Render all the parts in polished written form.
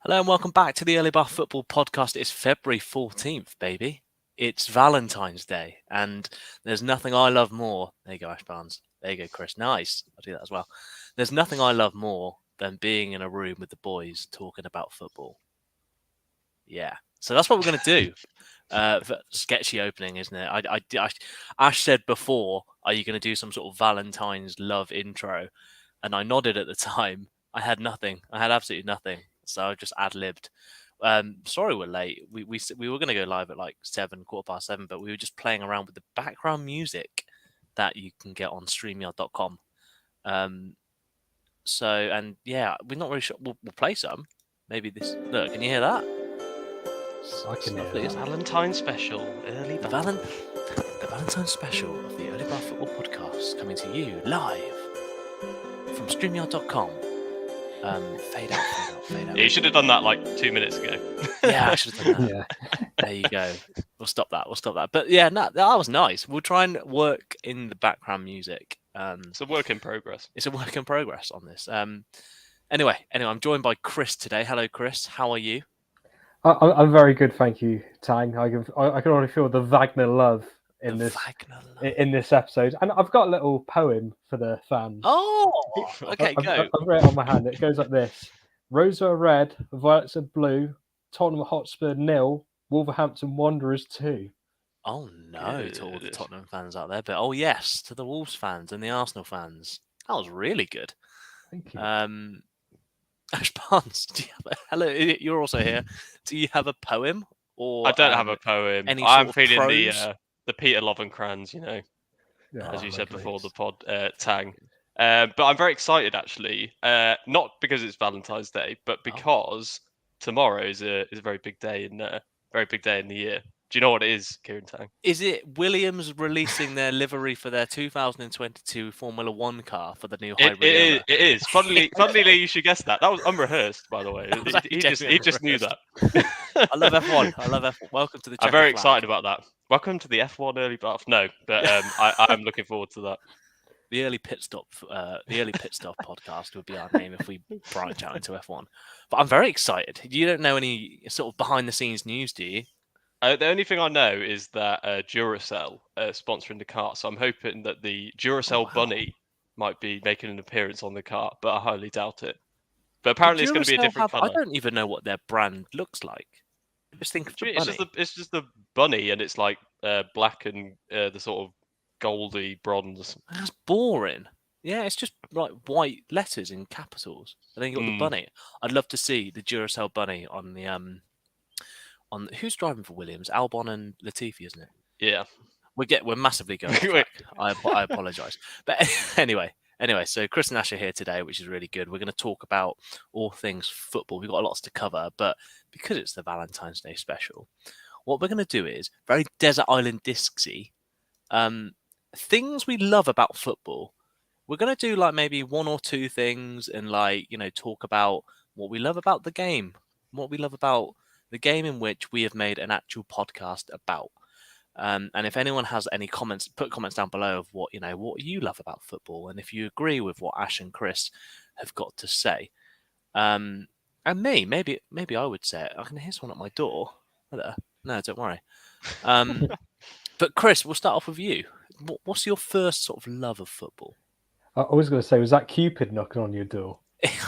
Hello and welcome back to the Early Bar Football Podcast. It's February 14th, baby. It's Valentine's Day, and there's nothing I love more. There you go, Ash Barnes. There you go, Chris. Nice. I'll do that as well. There's nothing I love more than being in a room with the boys talking about football. Yeah. So that's what we're going to do. Sketchy opening, isn't it? Ash said before, are you going to do some sort of Valentine's love intro? And I nodded at the time. I had nothing. I had absolutely nothing. So I just ad-libbed. Sorry we're late. We were going to go live at like 7:15, but we were just playing around with the background music that you can get on StreamYard.com. And yeah, we're not really sure. We'll play some. Maybe this. Look, can you hear that? I can hear that. Valentine's special, early the Valentine's special of the Early Bar Football Podcast coming to you live from StreamYard.com. Fade out. You should have done that like 2 minutes ago. Yeah, I should have done that. Yeah. There you go. We'll stop that. But yeah, no, that was nice. We'll try and work in the background music. It's a work in progress. It's a work in progress on this. Anyway, I'm joined by Chris today. Hello, Chris. How are you? I'm very good, thank you, Tang. I can already feel the Wagner love in this episode, and I've got a little poem for the fans. Oh, okay, go. I've written it on my hand. It goes like this: Roses are red, violets are blue. Tottenham Hotspur 0, Wolverhampton Wanderers 2. Oh no, to all the Tottenham fans out there, but oh yes, to the Wolves fans and the Arsenal fans. That was really good. Thank you. Ash Barnes, hello, you're also here. Do you have a poem? Or I don't have a poem. I'm feeling the Peter Lovenkrands, as you said before the pod, Tang. But I'm very excited actually, not because it's Valentine's Day, but because tomorrow is a very big day in the year. Do you know what it is, Kieran Tang? Is it Williams releasing their livery for their 2022 Formula One car for the new hybrid? It is. Funnily, you should guess that. That was unrehearsed, by the way. He just knew that. I love F1. Welcome to the. I'm very excited about that. Welcome to the F1 early bath. No, but I'm looking forward to that. The early pit stop podcast would be our name if we branch out into F1. But I'm very excited. You don't know any sort of behind the scenes news, do you? The only thing I know is that Duracell sponsoring the car, so I'm hoping that the Duracell bunny might be making an appearance on the car, but I highly doubt it. But apparently it's going to be a different colour. I don't even know what their brand looks like. Just think of the bunny. It's just the bunny, and it's like black and the sort of goldy bronze. That's boring. Yeah, it's just like white letters in capitals. And then you got the bunny. I'd love to see the Duracell bunny on the who's driving for Williams? Albon and Latifi, isn't it? Yeah. We're massively going off track. I apologise. But anyway, so Chris and Ash are here today, which is really good. We're going to talk about all things football. We've got lots to cover, but because it's the Valentine's Day special, what we're going to do is very Desert Island Discsy. Things we love about football. We're going to do like maybe one or two things and talk about what we love about the game, what we love about the game in which we have made an actual podcast about. And if anyone has any comments, put comments down below of what you love about football, and if you agree with what Ash and Chris have got to say. And maybe I would say it. I can hear someone at my door. No, don't worry. But Chris, we'll start off with you. What's your first sort of love of football? I was going to say, was that Cupid knocking on your door?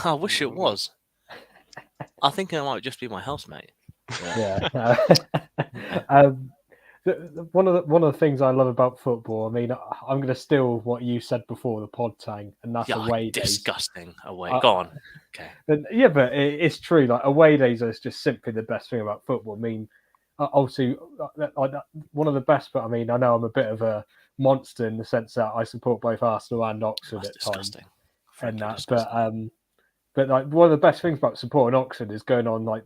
I wish it was. I think it might just be my housemate. Yeah. One of the things I love about football, I mean, I'm going to steal what you said before the pod, Tang, and that's away days. Disgusting away. Go on. Okay. But it's true. Like away days are just simply the best thing about football. I mean, obviously, one of the best. But I mean, I know I'm a bit of a monster in the sense that I support both Arsenal and Oxford at times. And that, but like one of the best things about supporting Oxford is going on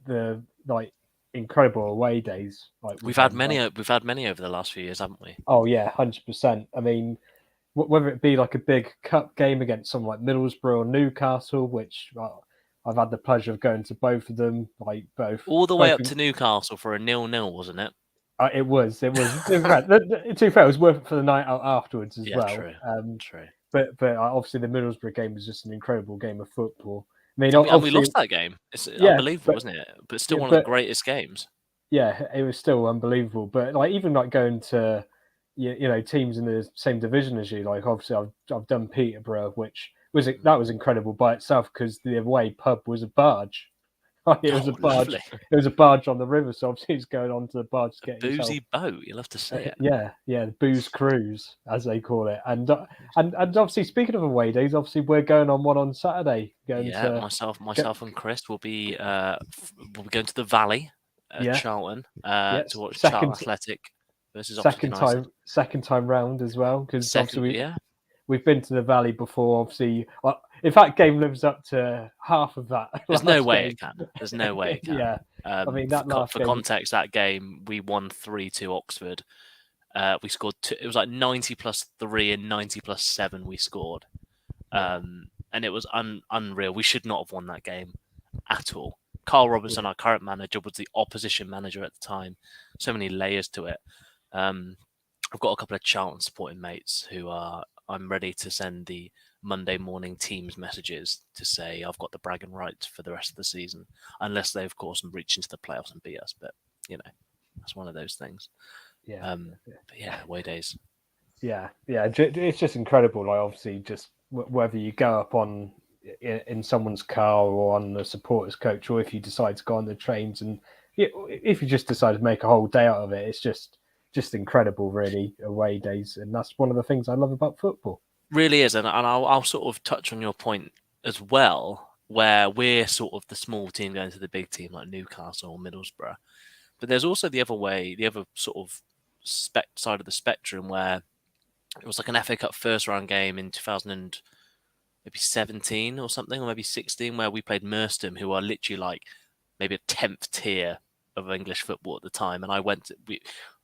incredible away days. We've had many over the last few years, haven't we? Oh yeah, 100%. I mean, whether it be like a big cup game against someone like Middlesbrough or Newcastle, which I've had the pleasure of going to both of them, like both all the way up to Newcastle for a 0-0, wasn't it? It was. To be fair, it was worth it for the night out afterwards as well. True. But obviously the Middlesbrough game was just an incredible game of football. I mean, and we lost that game. It's unbelievable, isn't it? But it's still one of the greatest games. Yeah, it was still unbelievable. But like even like going to teams in the same division as you, like obviously I've done Peterborough, which was incredible by itself because the away pub was a barge. It was a barge. Lovely. It was a barge on the river, so obviously he's going onto the barge to get boozy boat. You'll have to see it. Yeah, the booze cruise as they call it. And obviously speaking of away days, obviously we're going on one on Saturday. Myself and Chris will be going to the Valley at Charlton to watch Charlton Athletic versus Oxford United. Second time round as well because obviously we've been to the Valley before. Obviously, if that game lives up to half of that, there's no way it can. There's no way it can. Yeah, I mean that for context, that game we won 3-2 Oxford. We scored it was like 90 plus 3 and 90 plus 7 we scored, and it was unreal. We should not have won that game at all. Carl Robertson, our current manager, was the opposition manager at the time. So many layers to it. I've got a couple of Charlton supporting mates who I'm ready to send the Monday morning Teams messages to say I've got the bragging rights for the rest of the season, unless they, of course, reach into the playoffs and beat us. But, that's one of those things. Yeah. But away days. Yeah. It's just incredible. Like, obviously, just whether you go up on in someone's car or on the supporters coach, or if you decide to go on the trains, and if you just decide to make a whole day out of it, it's just incredible, really, away days. And that's one of the things I love about football. Really is. And I'll sort of touch on your point as well, where we're sort of the small team going to the big team like Newcastle or Middlesbrough. But there's also the other way, the other sort of side of the spectrum, where it was like an FA Cup first round game in 2017 or something, or maybe 16, where we played Merstham, who are literally like maybe a 10th tier of English football at the time. And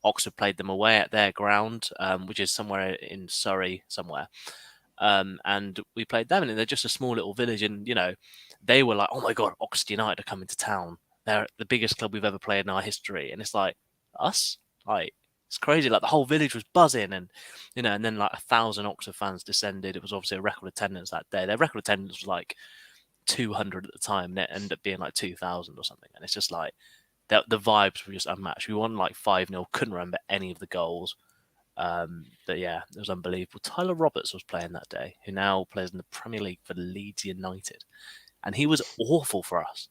Oxford played them away at their ground, which is somewhere in Surrey somewhere. And we played them, and they're just a small little village. And, they were like, oh my God, Oxford United are coming to town. They're the biggest club we've ever played in our history. And it's like, us? Like, it's crazy. Like, the whole village was buzzing. And, and then like 1,000 Oxford fans descended. It was obviously a record attendance that day. Their record attendance was like 200 at the time. And it ended up being like 2,000 or something. And it's just like, the vibes were just unmatched. We won like 5-0. Couldn't remember any of the goals. But yeah, it was unbelievable. Tyler Roberts was playing that day, who now plays in the Premier League for Leeds United. And he was awful for us.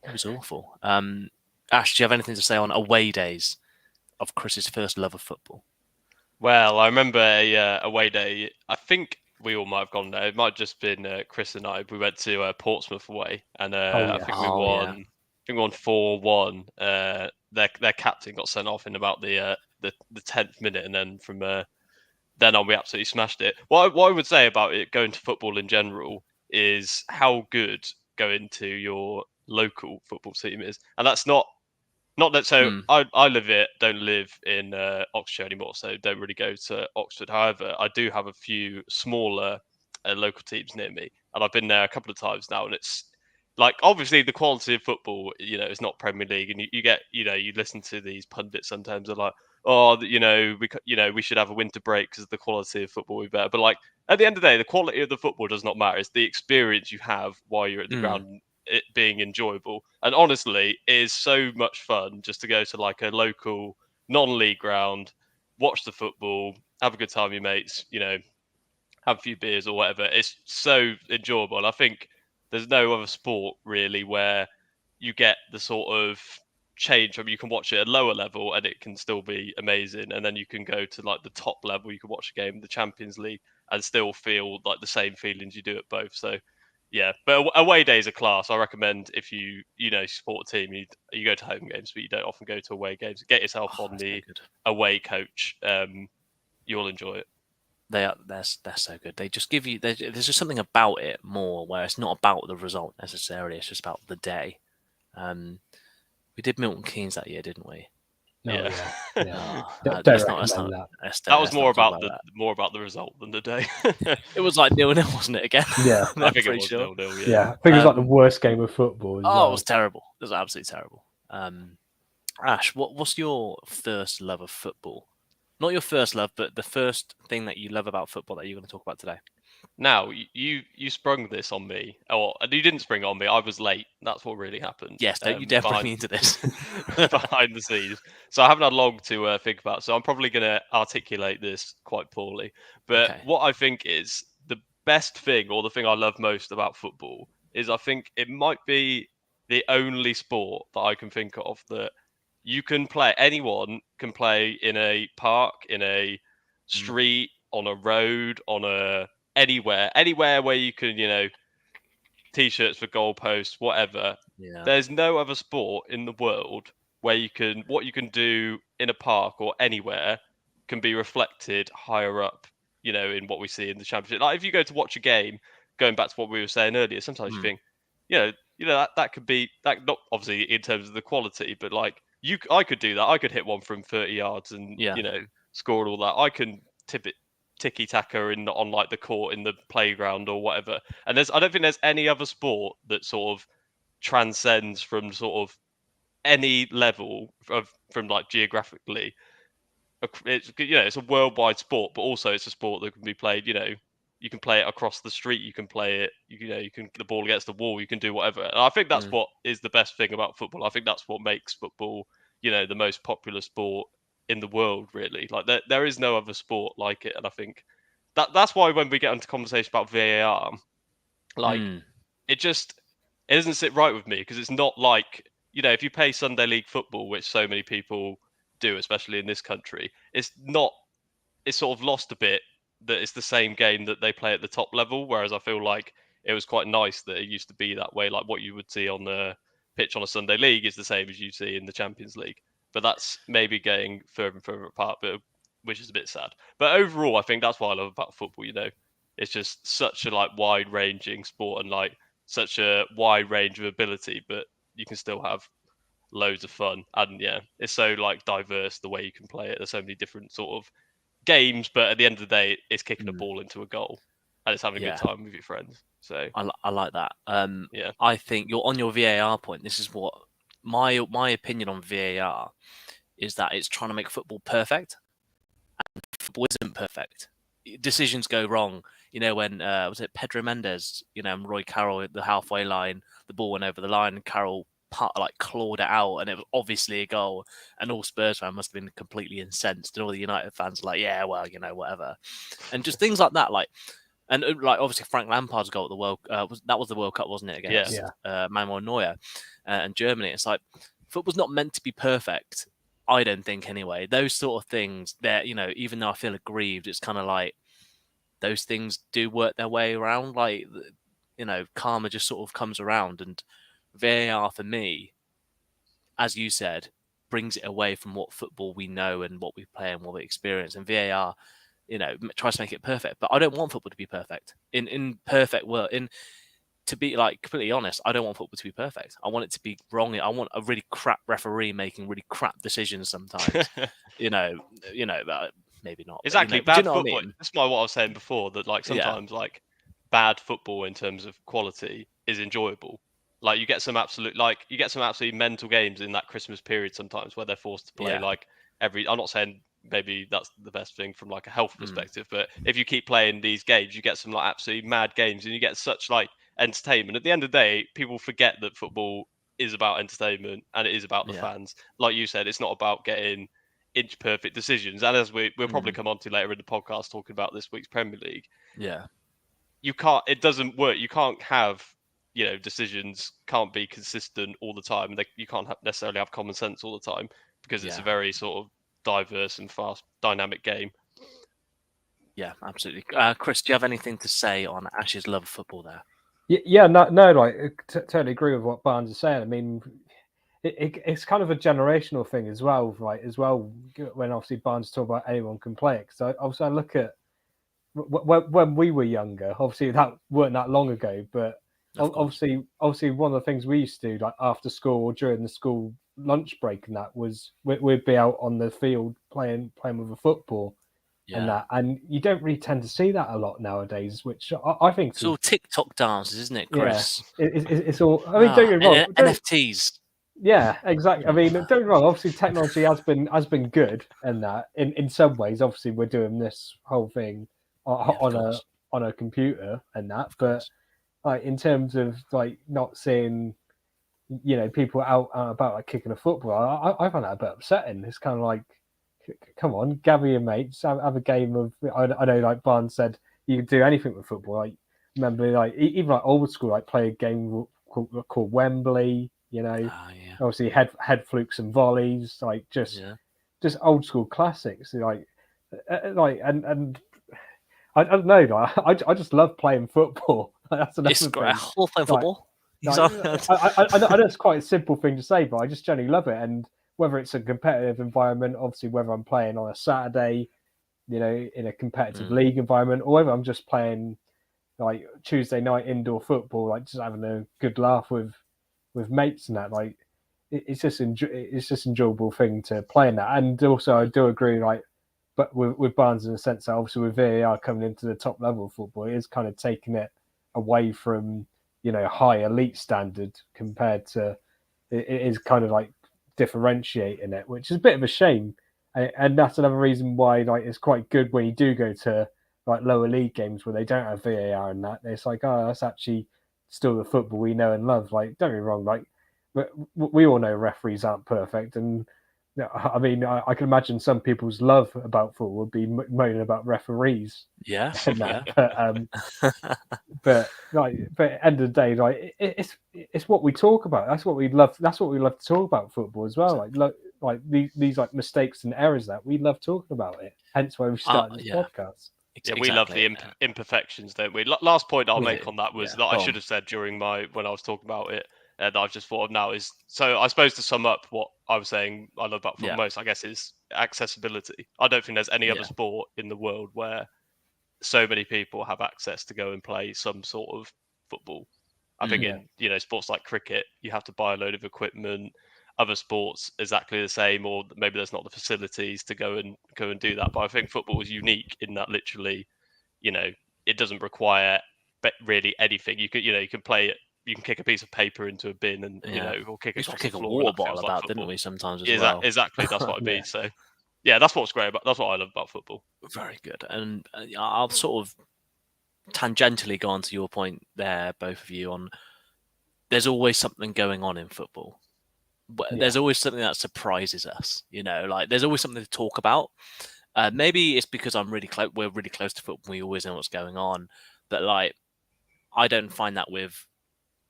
He was awful. Ash, do you have anything to say on away days of Chris's first love of football? Well, I remember a away day. I think we all might have gone there. It might have just been Chris and I. We went to Portsmouth away, and I think we won. Yeah. I think we won 4-1. Their captain got sent off in about the 10th minute, and then from then on we absolutely smashed it. What I would say about it going to football in general is how good going to your local football team is, and that's not that. So I don't live in Oxford anymore, so don't really go to Oxford. However, I do have a few smaller local teams near me, and I've been there a couple of times now, and it's like, obviously the quality of football, is not Premier League, and you get, you listen to these pundits sometimes are like, oh, we should have a winter break because the quality of football will be better. But like at the end of the day, the quality of the football does not matter. It's the experience you have while you're at the ground, it being enjoyable. And honestly, it is so much fun just to go to like a local non-league ground, watch the football, have a good time with your mates, have a few beers or whatever. It's so enjoyable. And I think there's no other sport really where you get the sort of change from, you can watch it at a lower level and it can still be amazing, and then you can go to like the top level, you can watch a game in the Champions League and still feel like the same feelings you do at both. So yeah, but away days are class. I recommend if you support a team, you go to home games, but you don't often go to away games. Get yourself on the away coach. You'll enjoy it. They're so good. They just give you. There's just something about it more where it's not about the result necessarily. It's just about the day. We did Milton Keynes that year, didn't we? Yeah. That was more about the result than the day. It was like 0-0, wasn't it? Again. Yeah, I think it was 0-0. Yeah, I think it was like the worst game of football. It was terrible. It was absolutely terrible. Ash, what's your first love of football? Not your first love, but the first thing that you love about football that you're going to talk about today. Now, you sprung this on me, or you didn't spring it on me. I was late. That's what really happened. Yes, don't you dare bring me into this. Behind the scenes. So I haven't had long to think about. So I'm probably going to articulate this quite poorly. But what I think is the best thing, or the thing I love most about football, is I think it might be the only sport that I can think of that you can play. Anyone can play in a park, in a street, on a road, anywhere where you can, t-shirts for goalposts, whatever. Yeah. There's no other sport in the world where what you can do in a park or anywhere can be reflected higher up, in what we see in the championship. Like if you go to watch a game, going back to what we were saying earlier, sometimes you think, that could be that, not obviously in terms of the quality, but like I could do that. I could hit one from 30 yards and score all that. I can tip it ticky-taka on like the court in the playground or whatever. And I don't think there's any other sport that sort of transcends from sort of any level from like geographically. It's a worldwide sport, but also it's a sport that can be played, you can play it across the street, you can play it, you can the ball against the wall, you can do whatever. And I think that's what is the best thing about football. I think that's what makes football, the most popular sport in the world, really. Like there is no other sport like it, and I think that's why when we get into conversation about VAR, like it doesn't sit right with me, because it's not like, if you play Sunday League football, which so many people do, especially in this country, it's sort of lost a bit that it's the same game that they play at the top level. Whereas I feel like it was quite nice that it used to be that way. Like what you would see on the pitch on a Sunday League is the same as you see in the Champions League. But that's maybe getting further and further apart, which is a bit sad. But overall, I think that's what I love about football. It's just such a wide-ranging sport and such a wide range of ability, but you can still have loads of fun. And it's so diverse the way you can play it. There's so many different sort of games, but at the end of the day, it's kicking a ball into a goal and it's having a good time with your friends. So I like that. I think you're on your VAR point. This is what my opinion on VAR is, that it's trying to make football perfect, and football isn't perfect. Decisions go wrong. When was it Pedro Mendes? And Roy Carroll at the halfway line, the ball went over the line, and Carroll clawed it out, and it was obviously a goal. And all Spurs fans must have been completely incensed, and all the United fans were like, yeah, well, whatever. And just things like that, and obviously Frank Lampard's goal at the World that was the World Cup, wasn't it? Against Manuel Neuer and Germany. It's like football's not meant to be perfect, I don't think. Anyway, those sort of things, even though I feel aggrieved, it's kind of like those things do work their way around. Karma just sort of comes around, and VAR for me, as you said, brings it away from what football we know and what we play and what we experience. And VAR, tries to make it perfect. But I don't want football to be perfect. In perfect world, to be completely honest, I don't want football to be perfect. I want it to be wrong. I want a really crap referee making really crap decisions sometimes. But maybe not. Exactly. But, bad you know football. what I mean? That's what I was saying before, that sometimes bad football in terms of quality is enjoyable. You get some absolutely mental games in that Christmas period sometimes, where they're forced to play I'm not saying maybe that's the best thing from a health perspective, but if you keep playing these games, you get some absolutely mad games, and you get such entertainment. At the end of the day, people forget that football is about entertainment, and it is about the fans. Like you said, it's not about getting inch perfect decisions. And as we'll probably come on to later in the podcast, talking about this week's Premier League, it doesn't work. You can't have decisions can't be consistent all the time. You can't necessarily have common sense all the time, because it's a very sort of diverse and fast, dynamic game. Yeah, absolutely. Chris, do you have anything to say on Ash's love of football there? Yeah, no, totally agree with what Barnes is saying. I mean, it's kind of a generational thing as well, right? As well, when obviously Barnes talk about anyone can play it. So obviously I look at when we were younger. Obviously that weren't that long ago, but obviously one of the things we used to do after school or during the school lunch break, and that was we'd be out on the field playing with a football. And that, and you don't really tend to see that a lot nowadays, which I think it's all TikTok dances, isn't it, Chris? Yeah, it's all. I mean, don't get me wrong. NFTs. Yeah, exactly. I mean, don't get me wrong. Obviously, technology has been good, and that in some ways, obviously, we're doing this whole thing on on a computer and that, but like in terms of like not seeing, people out about like kicking a football, I find that a bit upsetting. It's kind of like, come on, gather your mates, have a game of. I know, like Barnes said, you can do anything with football. Like remember, like even like old school, like play a game called Wembley. Obviously head flukes and volleys, like just old school classics. Like and I don't know. Like, I just love playing football. That's another thing. I love playing football. I know it's quite a simple thing to say, but I just generally love it. And whether it's a competitive environment, obviously whether I'm playing on a Saturday, in a competitive league environment, or whether I'm just playing like Tuesday night indoor football, like just having a good laugh with mates and that, like it's just enjoyable thing to play in that. And also I do agree, like, but with Barnes in the sense that obviously with VAR coming into the top level of football, it is kind of taking it away from high elite standard compared to it is kind of like differentiating it, which is a bit of a shame. And that's another reason why like it's quite good when you do go to like lower league games where they don't have VAR and that. It's like, oh, that's actually still the football we know and love. Like, don't get me wrong, like we all know referees aren't perfect, and I mean, I can imagine some people's love about football would be moaning about referees. Yeah, and that. But like, but at the end of the day, like it's what we talk about. That's what we love. That's what we love to talk about football as well. Like these like mistakes and errors that we love talking about it. Hence why we started this podcast. Yeah, we love the imperfections, don't we? Last point I'll make on that was that I should have said when I was talking about it that I've just thought of now is, so I suppose to sum up what I was saying I love about football most, I guess, is accessibility. I don't think there's any other sport in the world where so many people have access to go and play some sort of football. I think in sports like cricket, you have to buy a load of equipment. Other sports exactly the same, or maybe there's not the facilities to go and do that. But I think football is unique in that literally, it doesn't require really anything. You can play it. You can kick a piece of paper into a bin and or kick a water bottle about, didn't we? Sometimes as well. Exactly, that's what I mean. So yeah, that's what's great about. That's what I love about football. Very good, and I'll sort of tangentially go on to your point there, both of you, on there's always something going on in football. There's always something that surprises us, like there's always something to talk about. Maybe it's because we're really close to football. We always know what's going on, but like I don't find that with,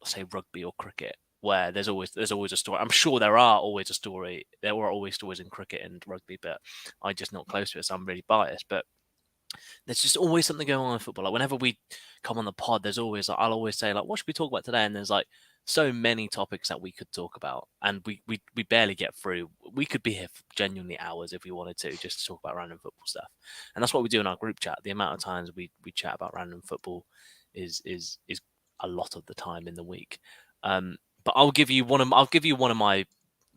say, rugby or cricket, where there's always a story. I'm sure there are always a story. There were always stories in cricket and rugby, but I'm just not close to it, so I'm really biased. But there's just always something going on in football. Like whenever we come on the pod, there's always I'll always say like, what should we talk about today? And there's like so many topics that we could talk about, and we barely get through. We could be here for genuinely hours if we wanted to, just to talk about random football stuff. And that's what we do in our group chat. The amount of times we chat about random football is a lot of the time in the week. But I'll give you one of my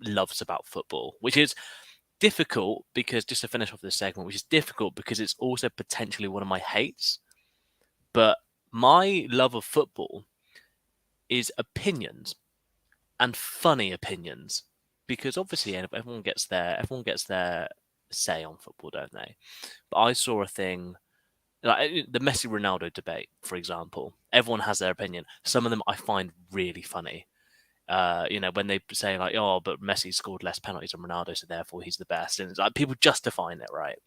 loves about football, which is difficult because, just to finish off this segment, which is difficult because it's also potentially one of my hates. But my love of football is opinions, and funny opinions, because obviously everyone gets their say on football, don't they? But I saw a thing like the Messi Ronaldo debate, for example. Everyone has their opinion. Some of them I find really funny. When they say like, oh, but Messi scored less penalties than Ronaldo, so therefore he's the best. And it's like people justifying it, right?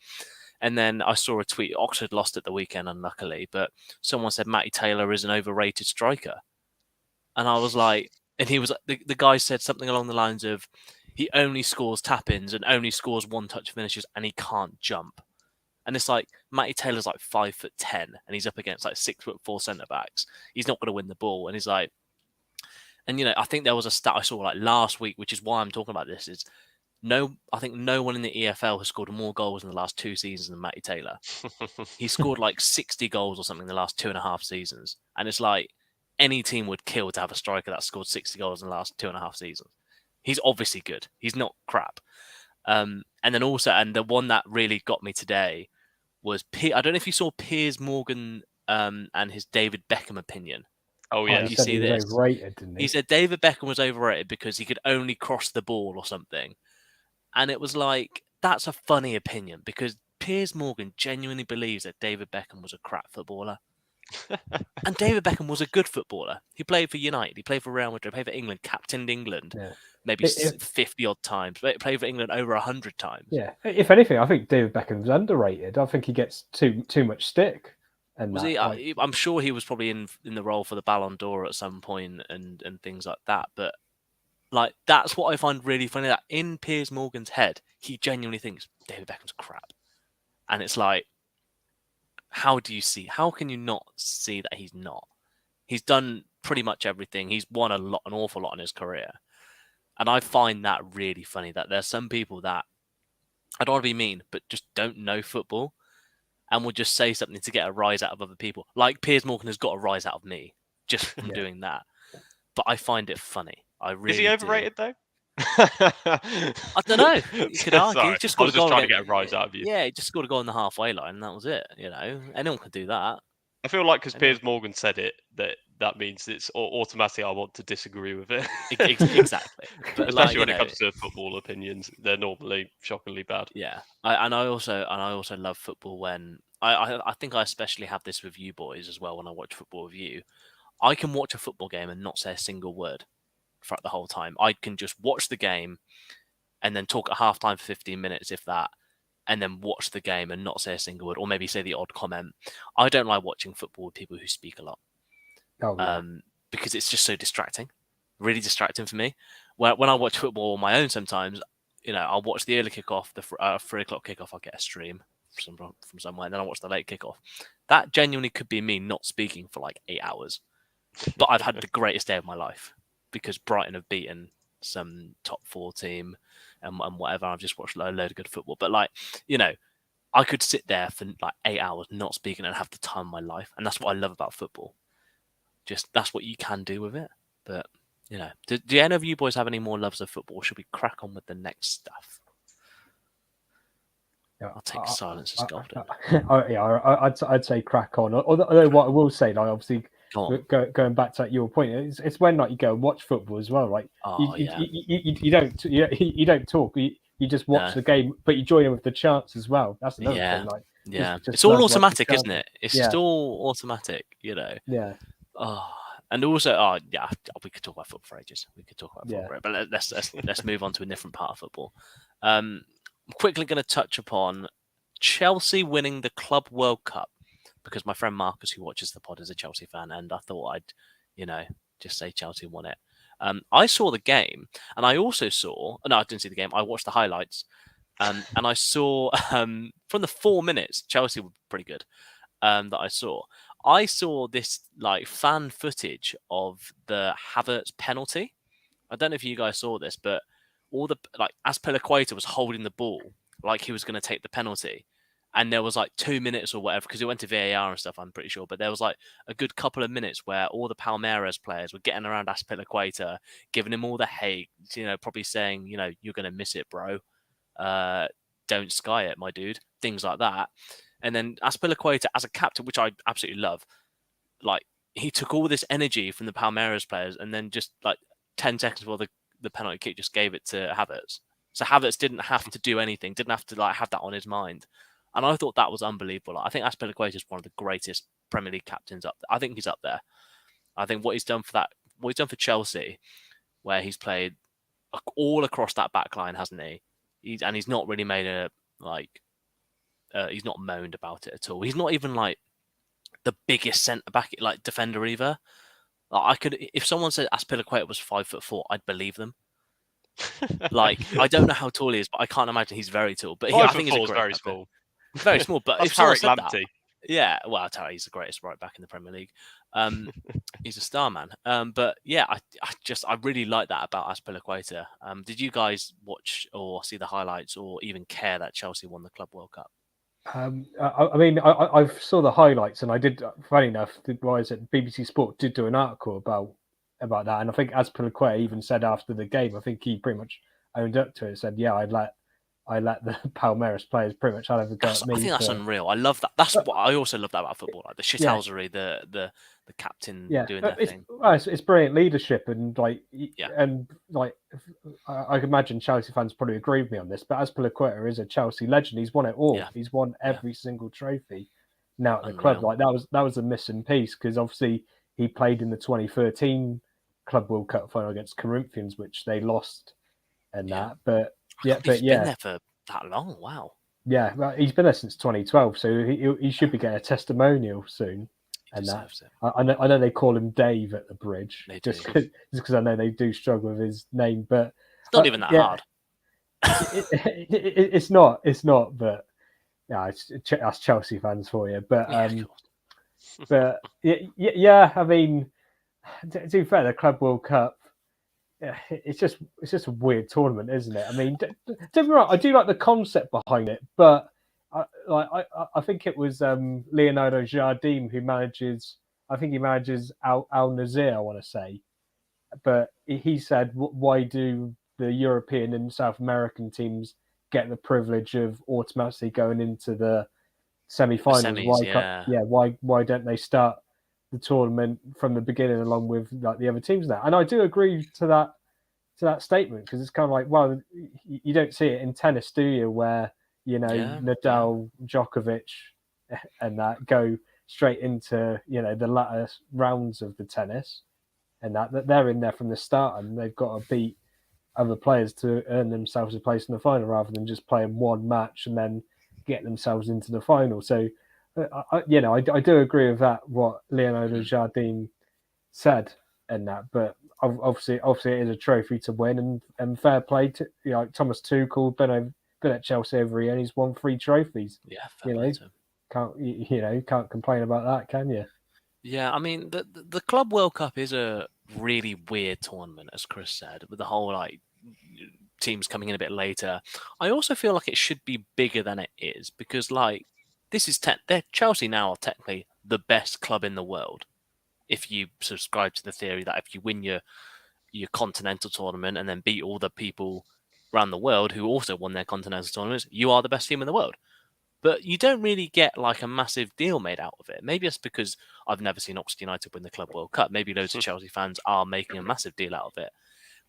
And then I saw a tweet, Oxford lost at the weekend, unluckily, but someone said Matty Taylor is an overrated striker. And I was like, and he was, the guy said something along the lines of, he only scores tap-ins and only scores one-touch finishes and he can't jump. And it's like, Matty Taylor's like 5'10" and he's up against like 6'4" centre-backs. He's not going to win the ball. And he's like, and I think there was a stat I saw like last week, which is why I'm talking about this, is I think no one in the EFL has scored more goals in the last 2 seasons than Matty Taylor. He scored like 60 goals or something in the last 2.5 seasons. And it's like any team would kill to have a striker that scored 60 goals in the last 2.5 seasons. He's obviously good. He's not crap. And then also, and the one that really got me today was, I don't know if you saw Piers Morgan and his David Beckham opinion. Oh, yeah. He said he was overrated, didn't he? He said David Beckham was overrated because he could only cross the ball or something. And it was like, that's a funny opinion because Piers Morgan genuinely believes that David Beckham was a crap footballer. And David Beckham was a good footballer. He played for United. He played for Real Madrid. Played for England. Captained England. Yeah. Maybe 50 odd times. Played for England over 100 times. Yeah. If anything, I think David Beckham's underrated. I think he gets too much stick. And was he? I'm sure he was probably in the role for the Ballon d'Or at some point and things like that. But like that's what I find really funny. That in Piers Morgan's head, he genuinely thinks David Beckham's crap, and it's like, how can you not see that he's not? He's done pretty much everything. He's won an awful lot in his career. And I find that really funny that there's some people that, I don't want to be mean, but just don't know football and will just say something to get a rise out of other people. Like Piers Morgan has got a rise out of me just from doing that. But I find it funny. I really Is he overrated though? I don't know. You could argue. I was just trying to get a rise out of you. Yeah, he just got to go on the halfway line, and that was it. Anyone could do that. I feel like because Piers Morgan said it, that means it's automatically I want to disagree with it. Exactly. But especially when it comes to football opinions, they're normally shockingly bad. Yeah, I also love football when I think I especially have this with you boys as well when I watch football with you. I can watch a football game and not say a single word throughout the whole time. I can just watch the game and then talk at halftime for 15 minutes, if that, and then watch the game and not say a single word, or maybe say the odd comment. I don't like watching football with people who speak a lot. Because it's just so distracting, really distracting for me. When I watch football on my own, sometimes, I'll watch the early kickoff, the 3 o'clock kickoff. I'll get a stream from somewhere, and then I'll watch the late kickoff. That genuinely could be me not speaking for like 8 hours, but I've had the greatest day of my life because Brighton have beaten some top 4 team and whatever. I've just watched a load of good football, but I could sit there for like 8 hours not speaking and have the time of my life, and that's what I love about football. Just that's what you can do with it. But do any of you boys have any more loves of football? Or should we crack on with the next stuff? Yeah, I'll take silence as golden. I'd say crack on. Although what I will say, obviously going back to your point, it's when you go and watch football as well, right? You don't talk. You just watch the game, but you join in with the chants as well. That's another thing. It's all automatic, isn't it? It's just all automatic, Yeah. And also, we could talk about football for ages. But let's move on to a different part of football. I'm quickly going to touch upon Chelsea winning the Club World Cup because my friend Marcus, who watches the pod, is a Chelsea fan, and I thought I'd, just say Chelsea won it. I saw the game, and I also saw. No, I didn't see the game. I watched the highlights, and I saw from the 4 minutes Chelsea were pretty good. That I saw this fan footage of the Havertz penalty. I don't know if you guys saw this, but all the Azpilicueta was holding the ball like he was going to take the penalty, and there was 2 minutes or whatever because it went to VAR and stuff. I'm pretty sure, but there was a good couple of minutes where all the Palmeiras players were getting around Azpilicueta, giving him all the hate. Probably saying, you're going to miss it, bro. Don't sky it, my dude. Things like that. And then Azpilicueta, as a captain, which I absolutely love, he took all this energy from the Palmeiras players and then just 10 seconds before the penalty kick just gave it to Havertz. So Havertz didn't have to do anything, didn't have to have that on his mind. And I thought that was unbelievable. I think Azpilicueta is one of the greatest Premier League captains up there. I think he's up there. I think what he's done for Chelsea, where he's played all across that back line, hasn't he? He's not really made he's not moaned about it at all. He's not even the biggest centre back, defender either. If someone said Azpilicueta was 5'4", I'd believe them. I don't know how tall he is, but I can't imagine he's very tall. But I think he's very small. Very small. But if someone said that, he's the greatest right back in the Premier League. He's a star man. But yeah, I really like that about Azpilicueta. Did you guys watch or see the highlights or even care that Chelsea won the Club World Cup? I saw the highlights, and I did. Funny enough, BBC Sport did do an article about that, and I think Azpilicueta even said after the game, I think he pretty much owned up to it. Said, "Yeah, I let the Palmeiras players pretty much have a go at me." I think that's unreal. I love that. That's what I also love that about football, the shithousery, the captain doing their thing. It's brilliant leadership, and I can imagine Chelsea fans probably agree with me on this, but Azpilicueta is a Chelsea legend. He's won it all. Yeah. He's won every single trophy. now at the club. Like that was a missing piece, because obviously he played in the 2013 Club World Cup final against Corinthians, which they lost, and that. But he's been there for that long. Wow. Yeah, well, he's been there since 2012, so he should be getting a testimonial soon. He deserves it. I know they call him Dave at the bridge, just because I know they do struggle with his name, but it's not even that hard. It's not, but yeah, that's Chelsea fans for you. But but yeah, I mean, to be fair, the Club World Cup, it's just a weird tournament, isn't it? I mean, don't be wrong, I do like the concept behind it, but I think it was Leonardo Jardim who manages. I think he manages Al Nazir, I want to say, but he said, "Why do the European and South American teams get the privilege of automatically going into the semi-finals? Why don't they start the tournament from the beginning along with like the other teams now?" And I do agree to that statement, because it's kind of like, well, you don't see it in tennis, do you? Where Nadal, Djokovic, and that go straight into the latter rounds of the tennis, and that they're in there from the start, and they've got to beat other players to earn themselves a place in the final, rather than just playing one match and then get themselves into the final. So, I do agree with that, what Leonardo Jardim said, and that. But obviously, it is a trophy to win, and fair play to Thomas Tuchel, been at Chelsea every year, and he's won 3 trophies. Yeah, fair play to him. Can't complain about that, can you? Yeah, I mean, the Club World Cup is a really weird tournament, as Chris said, with the whole teams coming in a bit later. I also feel like it should be bigger than it is, because this is Chelsea now are technically the best club in the world. If you subscribe to the theory that if you win your continental tournament and then beat all the people around the world who also won their continental tournaments, you are the best team in the world. But you don't really get a massive deal made out of it. Maybe it's because I've never seen Oxford United win the Club World Cup. Maybe loads of Chelsea fans are making a massive deal out of it.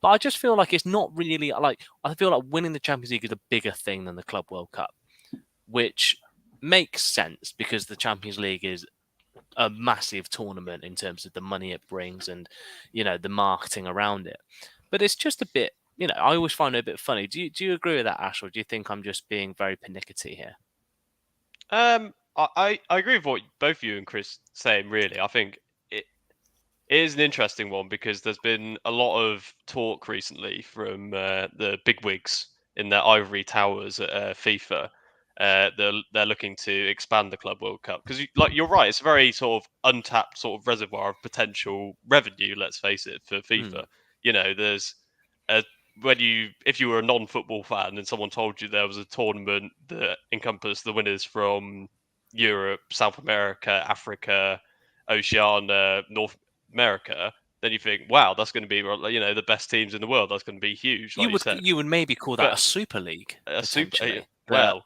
But I just feel like it's not really I feel like winning the Champions League is a bigger thing than the Club World Cup, which makes sense because the Champions League is a massive tournament in terms of the money it brings and the marketing around it. But it's just a bit, I always find it a bit funny. Do you agree with that, Ash, or do you think I'm just being very pernickety here? I agree with what both you and Chris saying. Really, I think it is an interesting one, because there's been a lot of talk recently from the bigwigs in their ivory towers at FIFA. They're looking to expand the Club World Cup, because you're right, it's a very sort of untapped sort of reservoir of potential revenue. Let's face it, for FIFA, there's if you were a non-football fan and someone told you there was a tournament that encompassed the winners from Europe, South America, Africa, Oceania, North America, then you think, wow, that's going to be the best teams in the world. That's going to be huge. You would maybe call that a Super League. Well,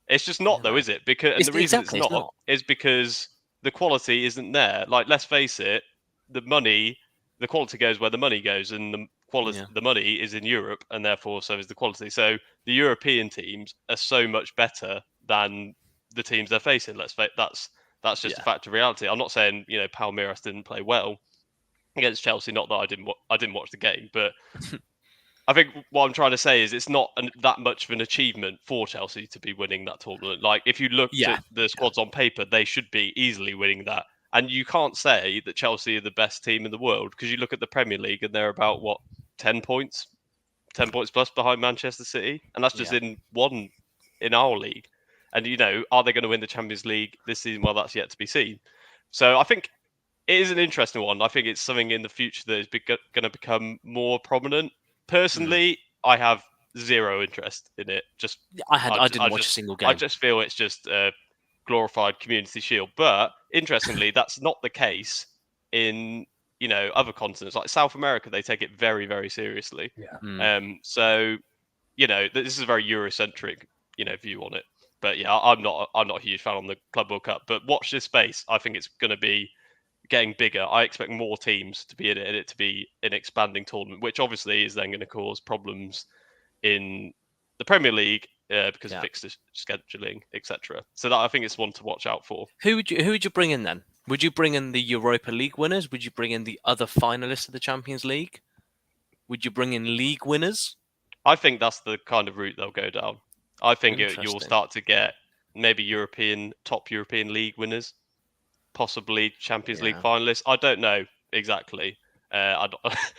it's just not though, is it? Because the reason it's not is because the quality isn't there. Let's face it, the quality goes where the money goes, and the money is in Europe, and therefore so is the quality. So the European teams are so much better than the teams they're facing. That's just a fact of reality. I'm not saying Palmeiras didn't play well against Chelsea. Not that I didn't watch the game, but I think what I'm trying to say is it's not that much of an achievement for Chelsea to be winning that tournament. If you looked at the squads on paper, they should be easily winning that. And you can't say that Chelsea are the best team in the world, because you look at the Premier League and they're about 10 points plus behind Manchester City, and that's just in our league. And are they going to win the Champions League this season? Well, that's yet to be seen. So I think it is an interesting one. I think it's something in the future that is going to become more prominent. Personally, I have zero interest in it. I didn't watch a single game. I just feel it's just a glorified community shield. But interestingly, that's not the case in other continents. Like South America, they take it very, very seriously. So this is a very Eurocentric view on it. But yeah, I'm not a huge fan on the Club World Cup. But watch this space. I think it's going to be getting bigger. I expect more teams to be in it, and it to be an expanding tournament, which obviously is then going to cause problems in the Premier League because of fixed scheduling, etc. So that I think it's one to watch out for. Who would you bring in then? Would you bring in the Europa League winners? Would you bring in the other finalists of the Champions League? Would you bring in league winners? I think that's the kind of route they'll go down. I think you'll start to get maybe top European League winners, possibly Champions League finalists. I don't know exactly. I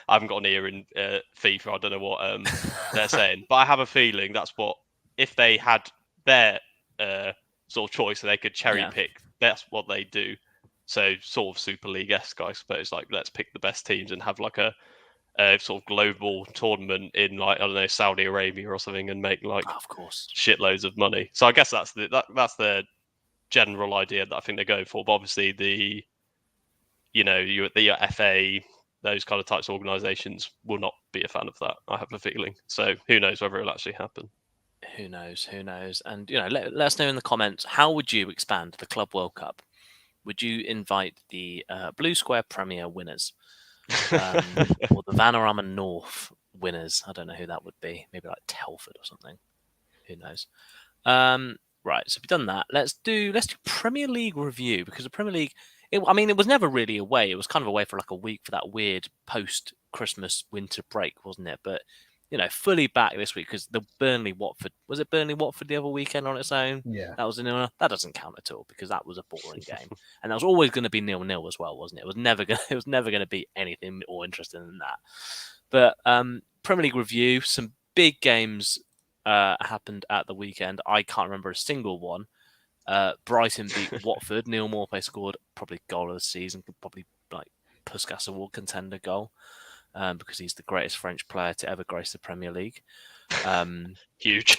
haven't got an ear in FIFA. I don't know what they're saying, but I have a feeling that's what, if they had their sort of choice and they could cherry pick, that's what they do. So sort of Super League-esque, I suppose. Like, let's pick the best teams and have like a sort of global tournament in, like, I don't know, Saudi Arabia or something, and make like of course shitloads of money. So I guess that's the general idea that I think they're going for. But obviously the FA, those kind of types of organisations will not be a fan of that, I have a feeling. So who knows whether it'll actually happen. Who knows? And, let us know in the comments, how would you expand the Club World Cup? Would you invite the Blue Square Premier winners? Or the Vanarama North winners? I don't know who that would be. Maybe like Telford or something. Who knows? Right, so we've done that. Let's do Premier League review, because the Premier League, it was never really away. It was kind of away for like a week for that weird post-Christmas winter break, wasn't it? But fully back this week, because the Burnley-Watford, was it Burnley-Watford the other weekend on its own? Yeah. That was a 0-0. That doesn't count at all, because that was a boring game. And that was always going to be 0-0 as well, wasn't it? It was never going to be anything more interesting than that. But Premier League review, some big games happened at the weekend. I can't remember a single one. Brighton beat Watford. Neil Maupay scored probably goal of the season, probably like Puskas Award contender goal. Because he's the greatest French player to ever grace the Premier League. Huge.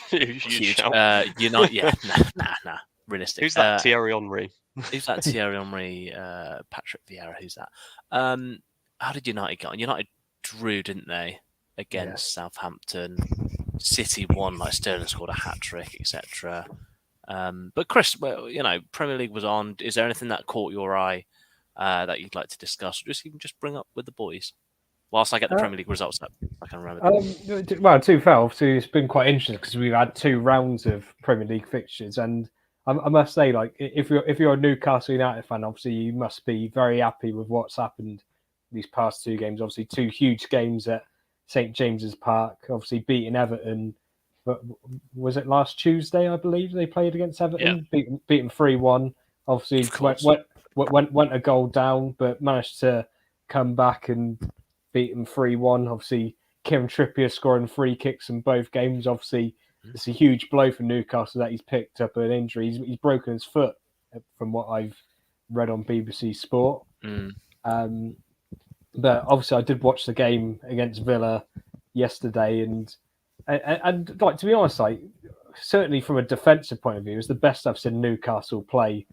United, nah. Realistic. Who's that? Thierry Henry. Who's that? Thierry Henry. Patrick Vieira. Who's that? How did United get on? United drew, didn't they, against Southampton? City won. Like Sterling scored a hat trick, etc. But Chris, Premier League was on. Is there anything that caught your eye that you'd like to discuss, or just bring up with the boys? Whilst I get the Premier League results up, I can remember. Well, to be fair, obviously it's been quite interesting because we've had 2 rounds of Premier League fixtures, and I must say, like, if you're a Newcastle United fan, obviously you must be very happy with what's happened these past 2 games. Obviously, 2 huge games at St James's Park. Obviously, beating Everton. But was it last Tuesday? I believe they played against Everton. Yeah. Beaten 3-1. Obviously, went a goal down, but managed to come back and beat them 3-1. Obviously, Kieran Trippier scoring free kicks in both games. Obviously, it's a huge blow for Newcastle that he's picked up an injury. He's broken his foot, from what I've read on BBC Sport. But obviously, I did watch the game against Villa yesterday, and like, to be honest, like, certainly from a defensive point of view, it's the best I've seen Newcastle play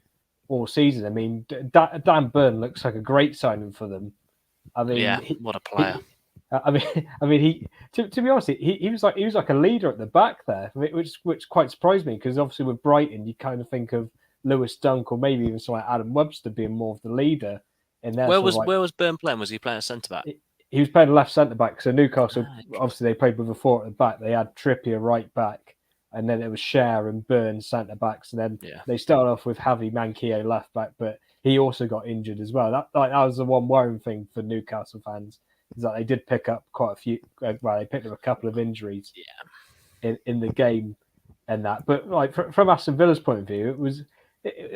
all season. I mean, Dan Burn looks like a great signing for them. I mean, what a player! He to be honest, he was like a leader at the back there, which quite surprised me, because obviously with Brighton, you kind of think of Lewis Dunk or maybe even someone like Adam Webster being more of the leader in there. Where was Burn playing? Was he playing a centre back? He was playing left centre back. So Newcastle, obviously, they played with a 4 at the back. They had Trippier right back, and then it was Cher and Burn centre backs, and then they started off with Javi Manquillo left back, but he also got injured as well. That was the one worrying thing for Newcastle fans, is that they did pick up quite a few. Well, they picked up a couple of injuries in the game, and that. But like from Aston Villa's point of view, it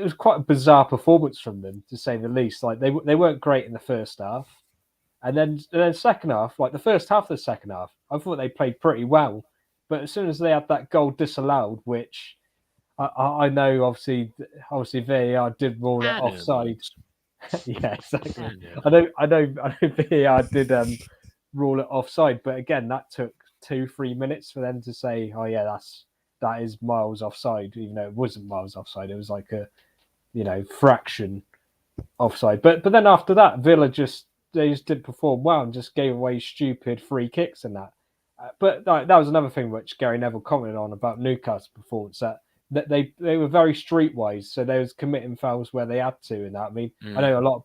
was quite a bizarre performance from them, to say the least. Like they weren't great in the first half, and then second half, like the first half of the second half, I thought they played pretty well. But as soon as they had that goal disallowed, which I know obviously VAR did rule it offside. Yeah, exactly. I know VAR did rule it offside, but again, that took 2-3 minutes for them to say, oh yeah, that is miles offside, even though it wasn't miles offside. It was like a fraction offside. But then after that, Villa just didn't perform well and just gave away stupid free kicks and that. But that was another thing which Gary Neville commented on about Newcastle's performance, that they were very streetwise, so they was committing fouls where they had to. And that, I mean, I know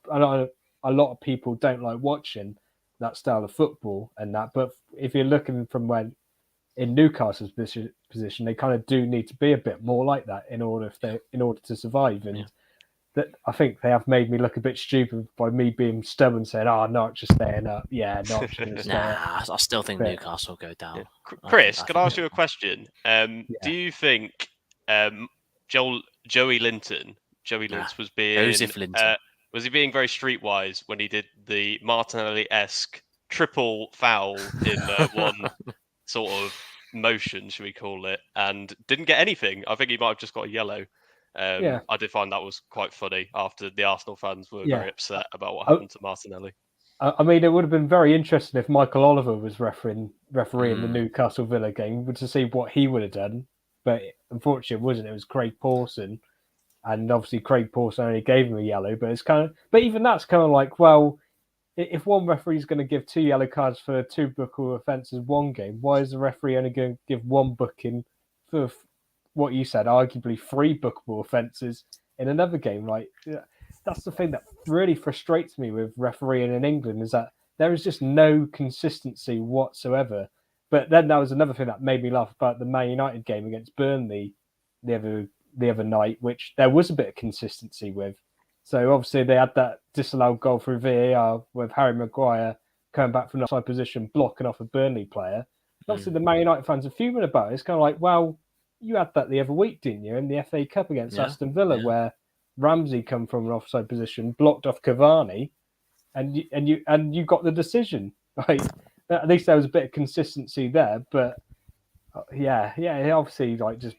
a lot of people don't like watching that style of football and that, but if you're looking from when in Newcastle's position, they kind of do need to be a bit more like that in order to survive. And that I think they have made me look a bit stupid by me being stubborn, saying, Norwich are staying up. Yeah, Norwich are going to stay up. I still think Newcastle will go down. Yeah. Chris, can I ask you a question? Do you think Joey Linton was being was he being very streetwise when he did the Martinelli-esque triple foul in one sort of motion, should we call it, and didn't get anything? I think he might have just got a yellow. I did find that was quite funny after the Arsenal fans were very upset about what happened to Martinelli. I mean, it would have been very interesting if Michael Oliver was refereeing the Newcastle Villa game to see what he would have done. But unfortunately, it wasn't. It was Craig Pawson. And obviously, Craig Pawson only gave him a yellow. But even that's kind of like, well, if one referee is going to give 2 yellow cards for 2 bookable offences one game, why is the referee only going to give 1 booking for what you said, arguably 3 bookable offences in another game? Like, that's the thing that really frustrates me with refereeing in England, is that there is just no consistency whatsoever. But then that was another thing that made me laugh about the Man United game against Burnley the other night, which there was a bit of consistency with. So obviously they had that disallowed goal through VAR with Harry Maguire coming back from the offside position, blocking off a Burnley player. Obviously the Man United fans are fuming about it. It's kind of like, well, you had that the other week, didn't you, in the FA Cup against Aston Villa, where Ramsey come from an offside position, blocked off Cavani, and you got the decision. Like, at least there was a bit of consistency there. But obviously, like, just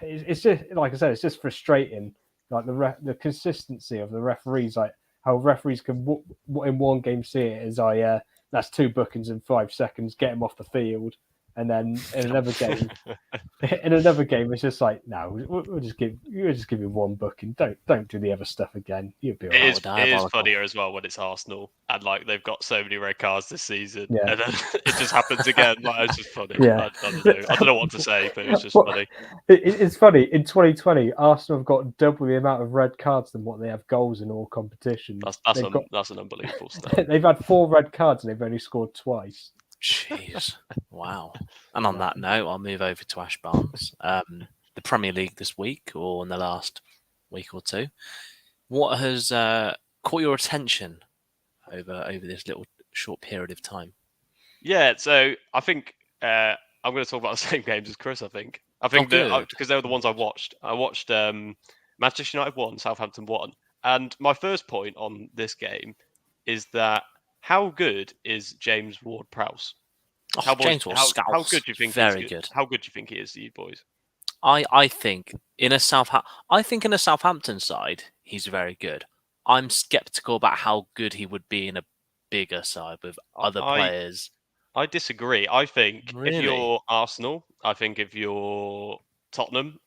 it's just like I said, it's just frustrating. Like the consistency of the referees, like how referees can in one game see it as that's 2 bookings in 5 seconds, get him off the field, and then in another game, it's just like, no, we'll just give you 1 booking. Don't do the other stuff again. You'll be all right. It is funnier as well when it's Arsenal and like they've got so many red cards this season, and then it just happens again. Like, it's just funny. I don't know what to say, but it's just funny. It's funny. In 2020, Arsenal have got double the amount of red cards than what they have goals in all competitions. That's an unbelievable stat. They've had 4 red cards and they've only scored twice. Jeez, wow. And on that note, I'll move over to Ash Barnes. The Premier League this week, or in the last week or two, what has caught your attention over this little short period of time? Yeah, so I think I'm going to talk about the same games as Chris. I think because they were the ones I watched. I watched Manchester United 1, Southampton 1, and my first point on this game is that how good is James Ward-Prowse? James Ward-Prowse, how good do you think? Very good. How good do you think he is to you boys? I think in a Southampton side, he's very good. I'm skeptical about how good he would be in a bigger side with other players. I disagree. I think if you're Arsenal, I think if you're Tottenham,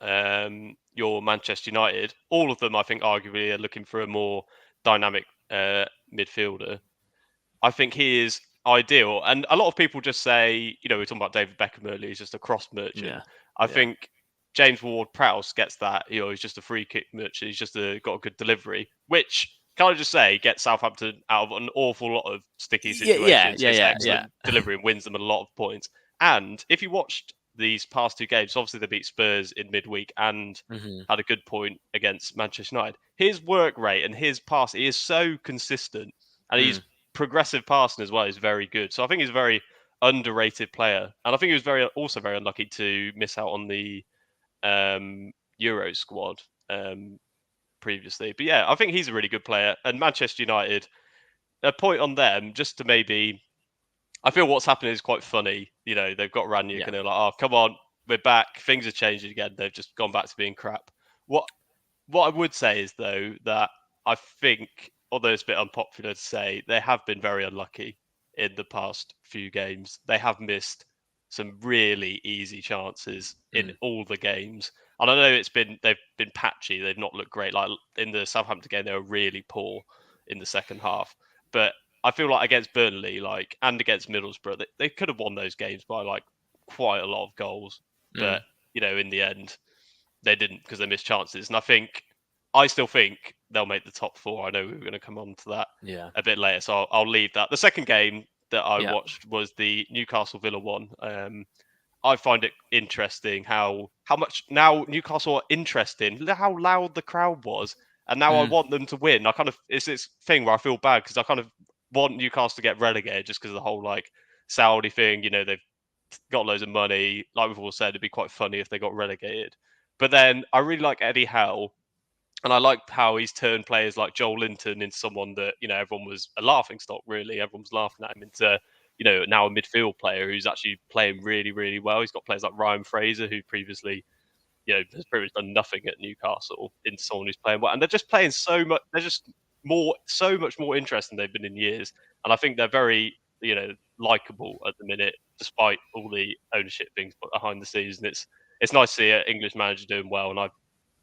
you're Manchester United, all of them, I think, arguably are looking for a more dynamic midfielder. I think he is ideal. And a lot of people just say, we're talking about David Beckham earlier, he's just a cross merchant. Yeah. I think James Ward-Prowse gets that. He's just a free kick merchant. He's just got a good delivery, which, can I just say, gets Southampton out of an awful lot of sticky situations. Yeah. Delivery and wins them a lot of points. And if you watched these past 2 games, obviously they beat Spurs in midweek and had a good point against Manchester United. His work rate and his pass, he is so consistent, and he's progressive passing as well is very good. So I think he's a very underrated player, and I think he was also very unlucky to miss out on the Euro squad previously. But yeah, I think he's a really good player. And Manchester United, a point on them, just to maybe, I feel what's happening is quite funny. They've got Ranić and they're like, oh, come on, we're back. Things are changing again. They've just gone back to being crap. What I would say is, though, that I think, although it's a bit unpopular to say, they have been very unlucky in the past few games. They have missed some really easy chances in all the games. And I know they've been patchy. They've not looked great. Like in the Southampton game, they were really poor in the second half. But I feel like against Burnley, and against Middlesbrough, they could have won those games by quite a lot of goals. But in the end, they didn't because they missed chances. And I still think they'll make the top 4. I know we were going to come on to that a bit later, so I'll leave that. The second game that I watched was the Newcastle Villa one. I find it interesting how much now Newcastle are interesting. Look how loud the crowd was, and now I want them to win. It's this thing where I feel bad because I kind of want Newcastle to get relegated just because of the whole like Saudi thing. They've got loads of money. Like we've all said, it'd be quite funny if they got relegated. But then I really like Eddie Howe. And I like how he's turned players like Joel Linton into someone that, everyone was a laughing stock, really. Everyone was laughing at him into, now a midfield player who's actually playing really, really well. He's got players like Ryan Fraser, who previously, has pretty much done nothing at Newcastle, into someone who's playing well. And they're just playing so much. They're just so much more interesting than they've been in years. And I think they're very, likable at the minute, despite all the ownership things behind the scenes. And it's nice to see an English manager doing well. And I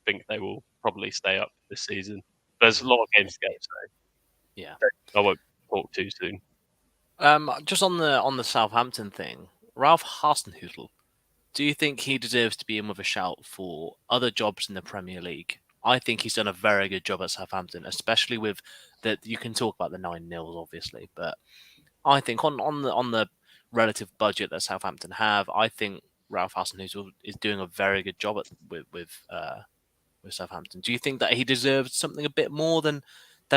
think they will probably stay up this season. There's a lot of games to go, so yeah, I won't talk too soon. Just on the Southampton thing, Ralph Hasenhüttl, do you think he deserves to be in with a shout for other jobs in the Premier League? I think he's done a very good job at Southampton, especially with that. You can talk about the 9-0, obviously, but I think on the relative budget that Southampton have, I think Ralph Hasenhüttl is doing a very good job with Southampton. Do you think that he deserves something a bit more than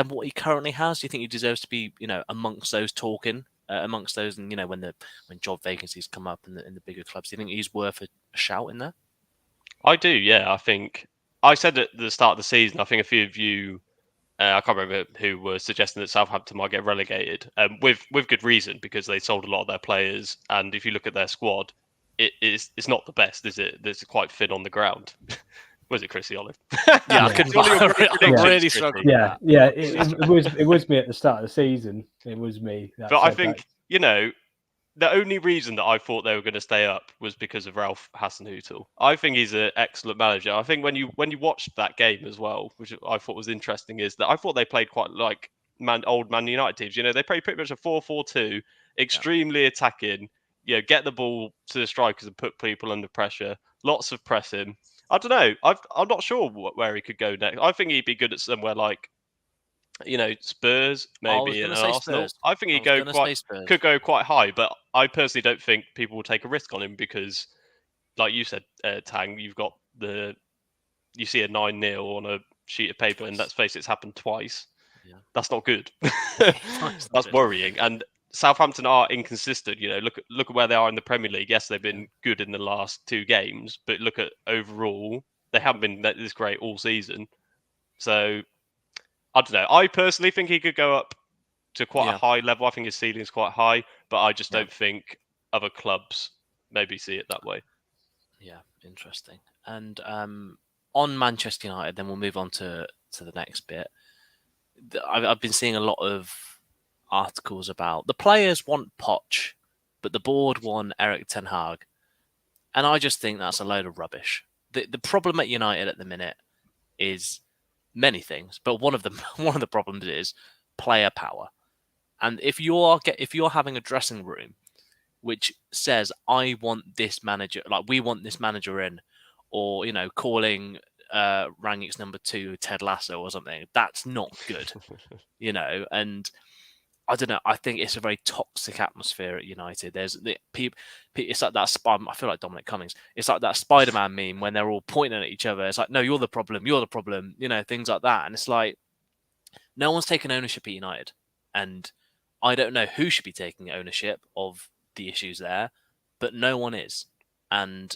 what he currently has? Do you think he deserves to be, amongst those talking, amongst those, and when job vacancies come up in the bigger clubs? Do you think he's worth a shout in there? I do, yeah. I think I said at the start of the season. I think a few of you, I can't remember who, were suggesting that Southampton might get relegated, with good reason, because they sold a lot of their players, and if you look at their squad, it's not the best, is it? It's quite thin on the ground. Was it Chrissy Olive? Yeah, I really struggled. Yeah, it was me at the start of the season. It was me. But I think the only reason that I thought they were going to stay up was because of Ralph Hasenhüttl. I think he's an excellent manager. I think when you watched that game as well, which I thought was interesting, is that I thought they played quite like old Man United teams. They played pretty much a 4-4-2, extremely attacking. Get the ball to the strikers and put people under pressure. Lots of pressing. I don't know. I'm not sure where he could go next. I think he'd be good at somewhere like, Spurs, maybe, and Arsenal. Spurs. I think could go quite high, but I personally don't think people will take a risk on him because, like you said, Tang, you see a 9-0 on a sheet of paper, and let's face it, it's happened twice. Yeah. That's not good. That's worrying. And Southampton are inconsistent. Look at where they are in the Premier League. Yes, they've been good in the last 2 games, but look at overall, they haven't been this great all season. So I don't know. I personally think he could go up to quite a high level. I think his ceiling is quite high, but I just don't think other clubs maybe see it that way. Yeah, interesting. And on Manchester United, then we'll move on to the next bit. I've been seeing a lot of articles about the players want Poch, but the board want Erik ten Hag, and I just think that's a load of rubbish. The problem at United at the minute is many things, but one of the problems is player power. And if you're having a dressing room which says I want this manager, like we want this manager in, or calling Rangnick's number 2 Ted Lasso or something, that's not good. And I don't know. I think it's a very toxic atmosphere at United. There's the people. It's like that. I feel like Dominic Cummings. It's like that Spider-Man meme when they're all pointing at each other. It's like, no, you're the problem. You're the problem. Things like that. And it's like no one's taking ownership at United, and I don't know who should be taking ownership of the issues there, but no one is, and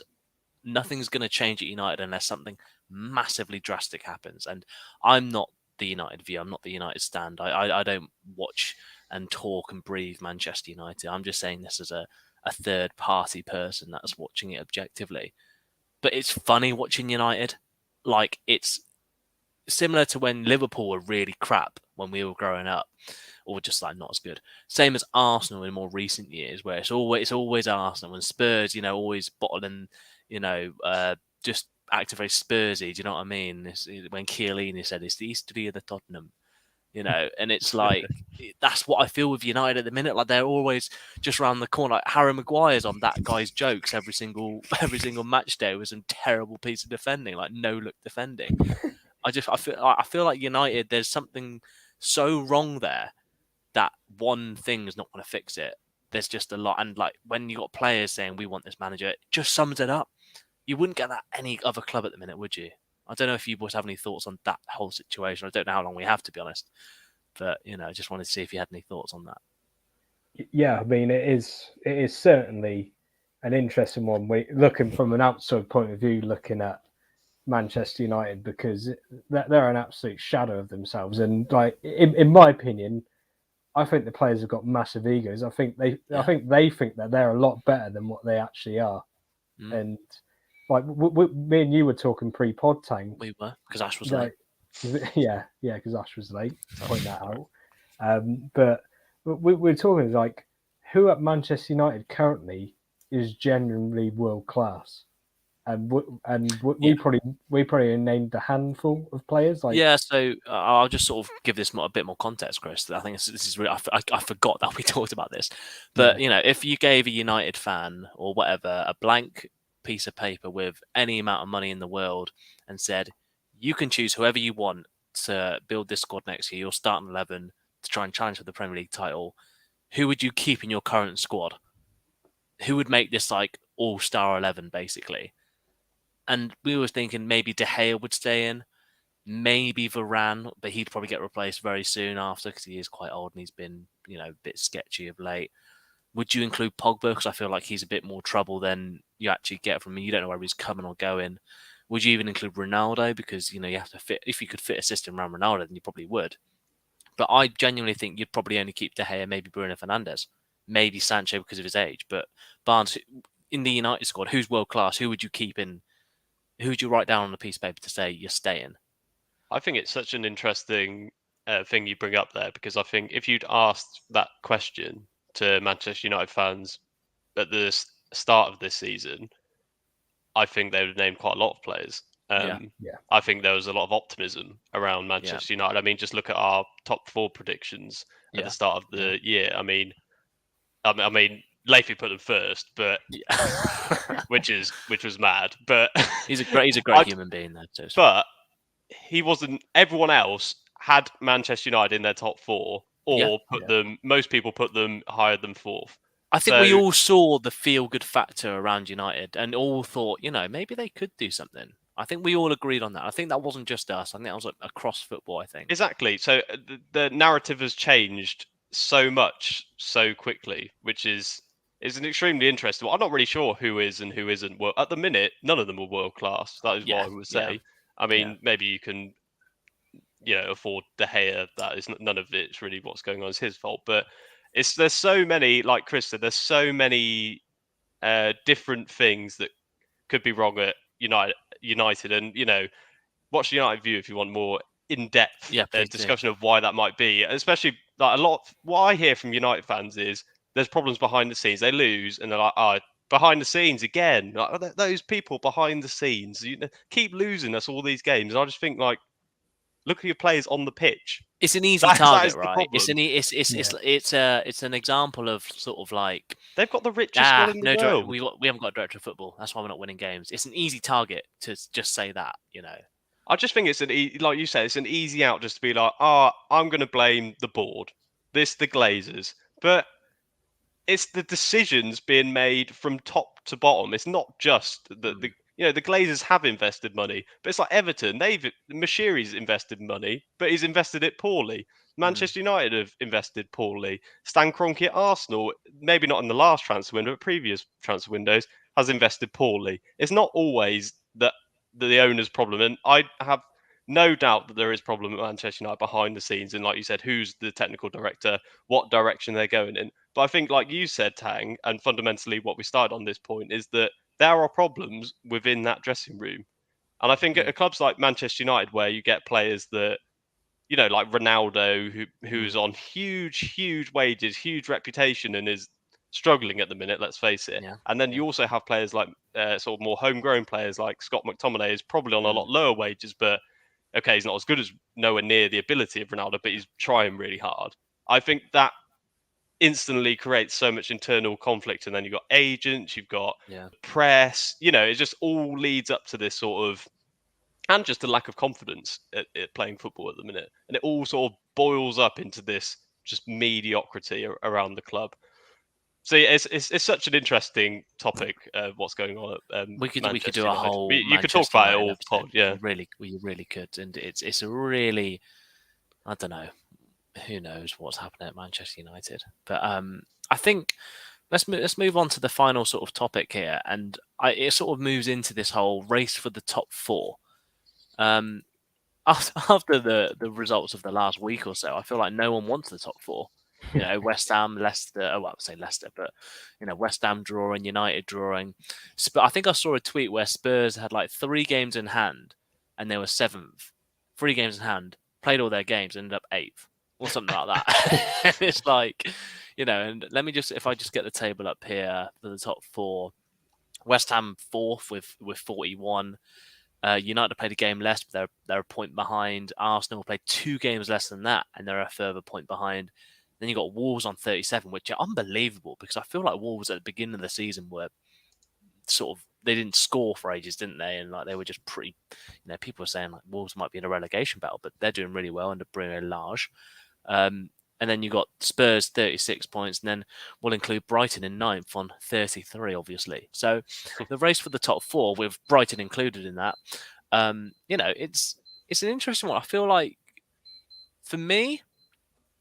nothing's going to change at United unless something massively drastic happens. And I'm not the United view. I'm not the United stand. I don't watch and talk and breathe Manchester United. I'm just saying this as a third party person that's watching it objectively. But it's funny watching United. Like, it's similar to when Liverpool were really crap when we were growing up, or just like not as good. Same as Arsenal in more recent years, where it's always Arsenal, and Spurs, always bottling, just acting very Spursy. Do you know what I mean? When Chiellini said it's the history of the Tottenham, and it's like that's what I feel with United at the minute. Like, they're always just around the corner. Like Harry Maguire's on that guy's jokes every single match day with some terrible piece of defending, like no look defending. I feel like United, there's something so wrong there that one thing is not going to fix it. there's just a lot. And like when you got players saying we want this manager, it just sums it up. You wouldn't get that any other club at the minute, would you? I don't know if you boys have any thoughts on that whole situation. I don't know how long we have, to be honest. But I just wanted to see if you had any thoughts on that. Yeah, I mean, it is certainly an interesting one. We looking from an outside point of view, looking at Manchester United, because they're an absolute shadow of themselves. And like in my opinion, I think the players have got massive egos. I think they think that they're a lot better than what they actually are. And like me and you were talking pre-pod, Tang. We were, because Ash was late. Yeah, because Ash was late. To point that out. But we're talking like who at Manchester United currently is genuinely world class. We probably named a handful of players. So I'll just sort of give this a bit more context, Chris. I think this is really, I forgot that we talked about this, but if you gave a United fan or whatever a blank piece of paper with any amount of money in the world and said you can choose whoever you want to build this squad next year, your starting 11 to try and challenge for the Premier League title, who would you keep in your current squad? Who would make this like all-star 11 basically? And we were thinking maybe De Gea would stay in, maybe Varane, but he'd probably get replaced very soon after because he is quite old and he's been, a bit sketchy of late. Would you include Pogba? Because I feel like he's a bit more trouble than you actually get from him. You don't know where he's coming or going. Would you even include Ronaldo? Because, you have to fit, if you could fit a system around Ronaldo, then you probably would. But I genuinely think you'd probably only keep De Gea, maybe Bruno Fernandes, maybe Sancho because of his age. But Barnes, in the United squad, who's world class? Who would you keep in? Who would you write down on a piece of paper to say you're staying? I think it's such an interesting thing you bring up there, because I think if you'd asked that question to Manchester United fans at the start of this season, I think they would have named quite a lot of players. I think there was a lot of optimism around Manchester United. I mean, just look at our top 4 predictions at the start of the year. I mean, Leafy put them first, but which was mad. But he's a great human being, though. So but he wasn't. Everyone else had Manchester United in their top 4, or put them. Most people put them higher than 4th. I think we all saw the feel-good factor around United, and all thought, maybe they could do something. I think we all agreed on that. I think that wasn't just us. I think that was across football. I think exactly. So the narrative has changed so much so quickly, which is an extremely interesting one. I'm not really sure who is and who isn't. Well, at the minute, none of them are world class. That is what I would say. I mean, maybe you can, afford De Gea. That is none of it's really what's going on is his fault. But there's so many, like Chris said, there's so many different things that could be wrong at United, and watch the United View if you want more in-depth discussion of why that might be. Especially like what I hear from United fans is there's problems behind the scenes. They lose and they're like, behind the scenes again. Like, those people behind the scenes, keep losing us all these games. And I just think, like, look at your players on the pitch. It's an easy target, right? It's an example of sort of like they've got the richest squad in the world. We haven't got a director of football. That's why we're not winning games. It's an easy target to just say that, I just think it's like you said, it's an easy out just to be like, I'm going to blame the board, the Glazers, but it's the decisions being made from top to bottom. It's not just the Glazers have invested money, but it's like Everton. Mashiri's invested money, but he's invested it poorly. Manchester United have invested poorly. Stan Kroenke at Arsenal, maybe not in the last transfer window, but previous transfer windows, has invested poorly. It's not always that the owner's problem, and I have no doubt that there is problem at Manchester United behind the scenes, and like you said, who's the technical director, what direction they're going in. But I think, like you said, Tang, and fundamentally what we started on this point is that there are problems within that dressing room. And I think at clubs like Manchester United, where you get players that, like Ronaldo, who's on huge wages, huge reputation, and is struggling at the minute, let's face it. And then you also have players like sort of more homegrown players like Scott McTominay is probably on a lot lower wages, but okay, he's not as good as nowhere near the ability of Ronaldo, but he's trying really hard. I think that instantly creates so much internal conflict, and then you've got agents, you've got press, it just all leads up to this sort of, and just a lack of confidence at playing football at the minute. And it all sort of boils up into this just mediocrity around the club. See, it's such an interesting topic. What's going on at we could do a whole. You could talk about it all pod, yeah. We really could, and it's a really, I don't know, who knows what's happening at Manchester United, but I think let's move on to the final sort of topic here, and it sort of moves into this whole race for the top four. After the results of the last week or so, I feel like no one wants the top four. You know, West Ham, Leicester. Well, I would say Leicester, but West Ham drawing, United drawing. I think I saw a tweet where Spurs had like 3 games in hand, and they were 7th. 3 games in hand, played all their games, ended up 8th or something like that. It's like, and let me if I just get the table up here for the top 4. West Ham 4th with 41. United played a game less, but they're a point behind. Arsenal played 2 games less than that, and they're a further point behind. Then you got Wolves on 37, which are unbelievable because I feel like Wolves at the beginning of the season were they didn't score for ages, didn't they? And like they were just pretty, people were saying like Wolves might be in a relegation battle, but they're doing really well under Bruno Lage. And then you got Spurs 36 points, and then we'll include Brighton in 9th on 33, obviously. So the race for the top 4 with Brighton included in that, it's an interesting one. I feel like for me,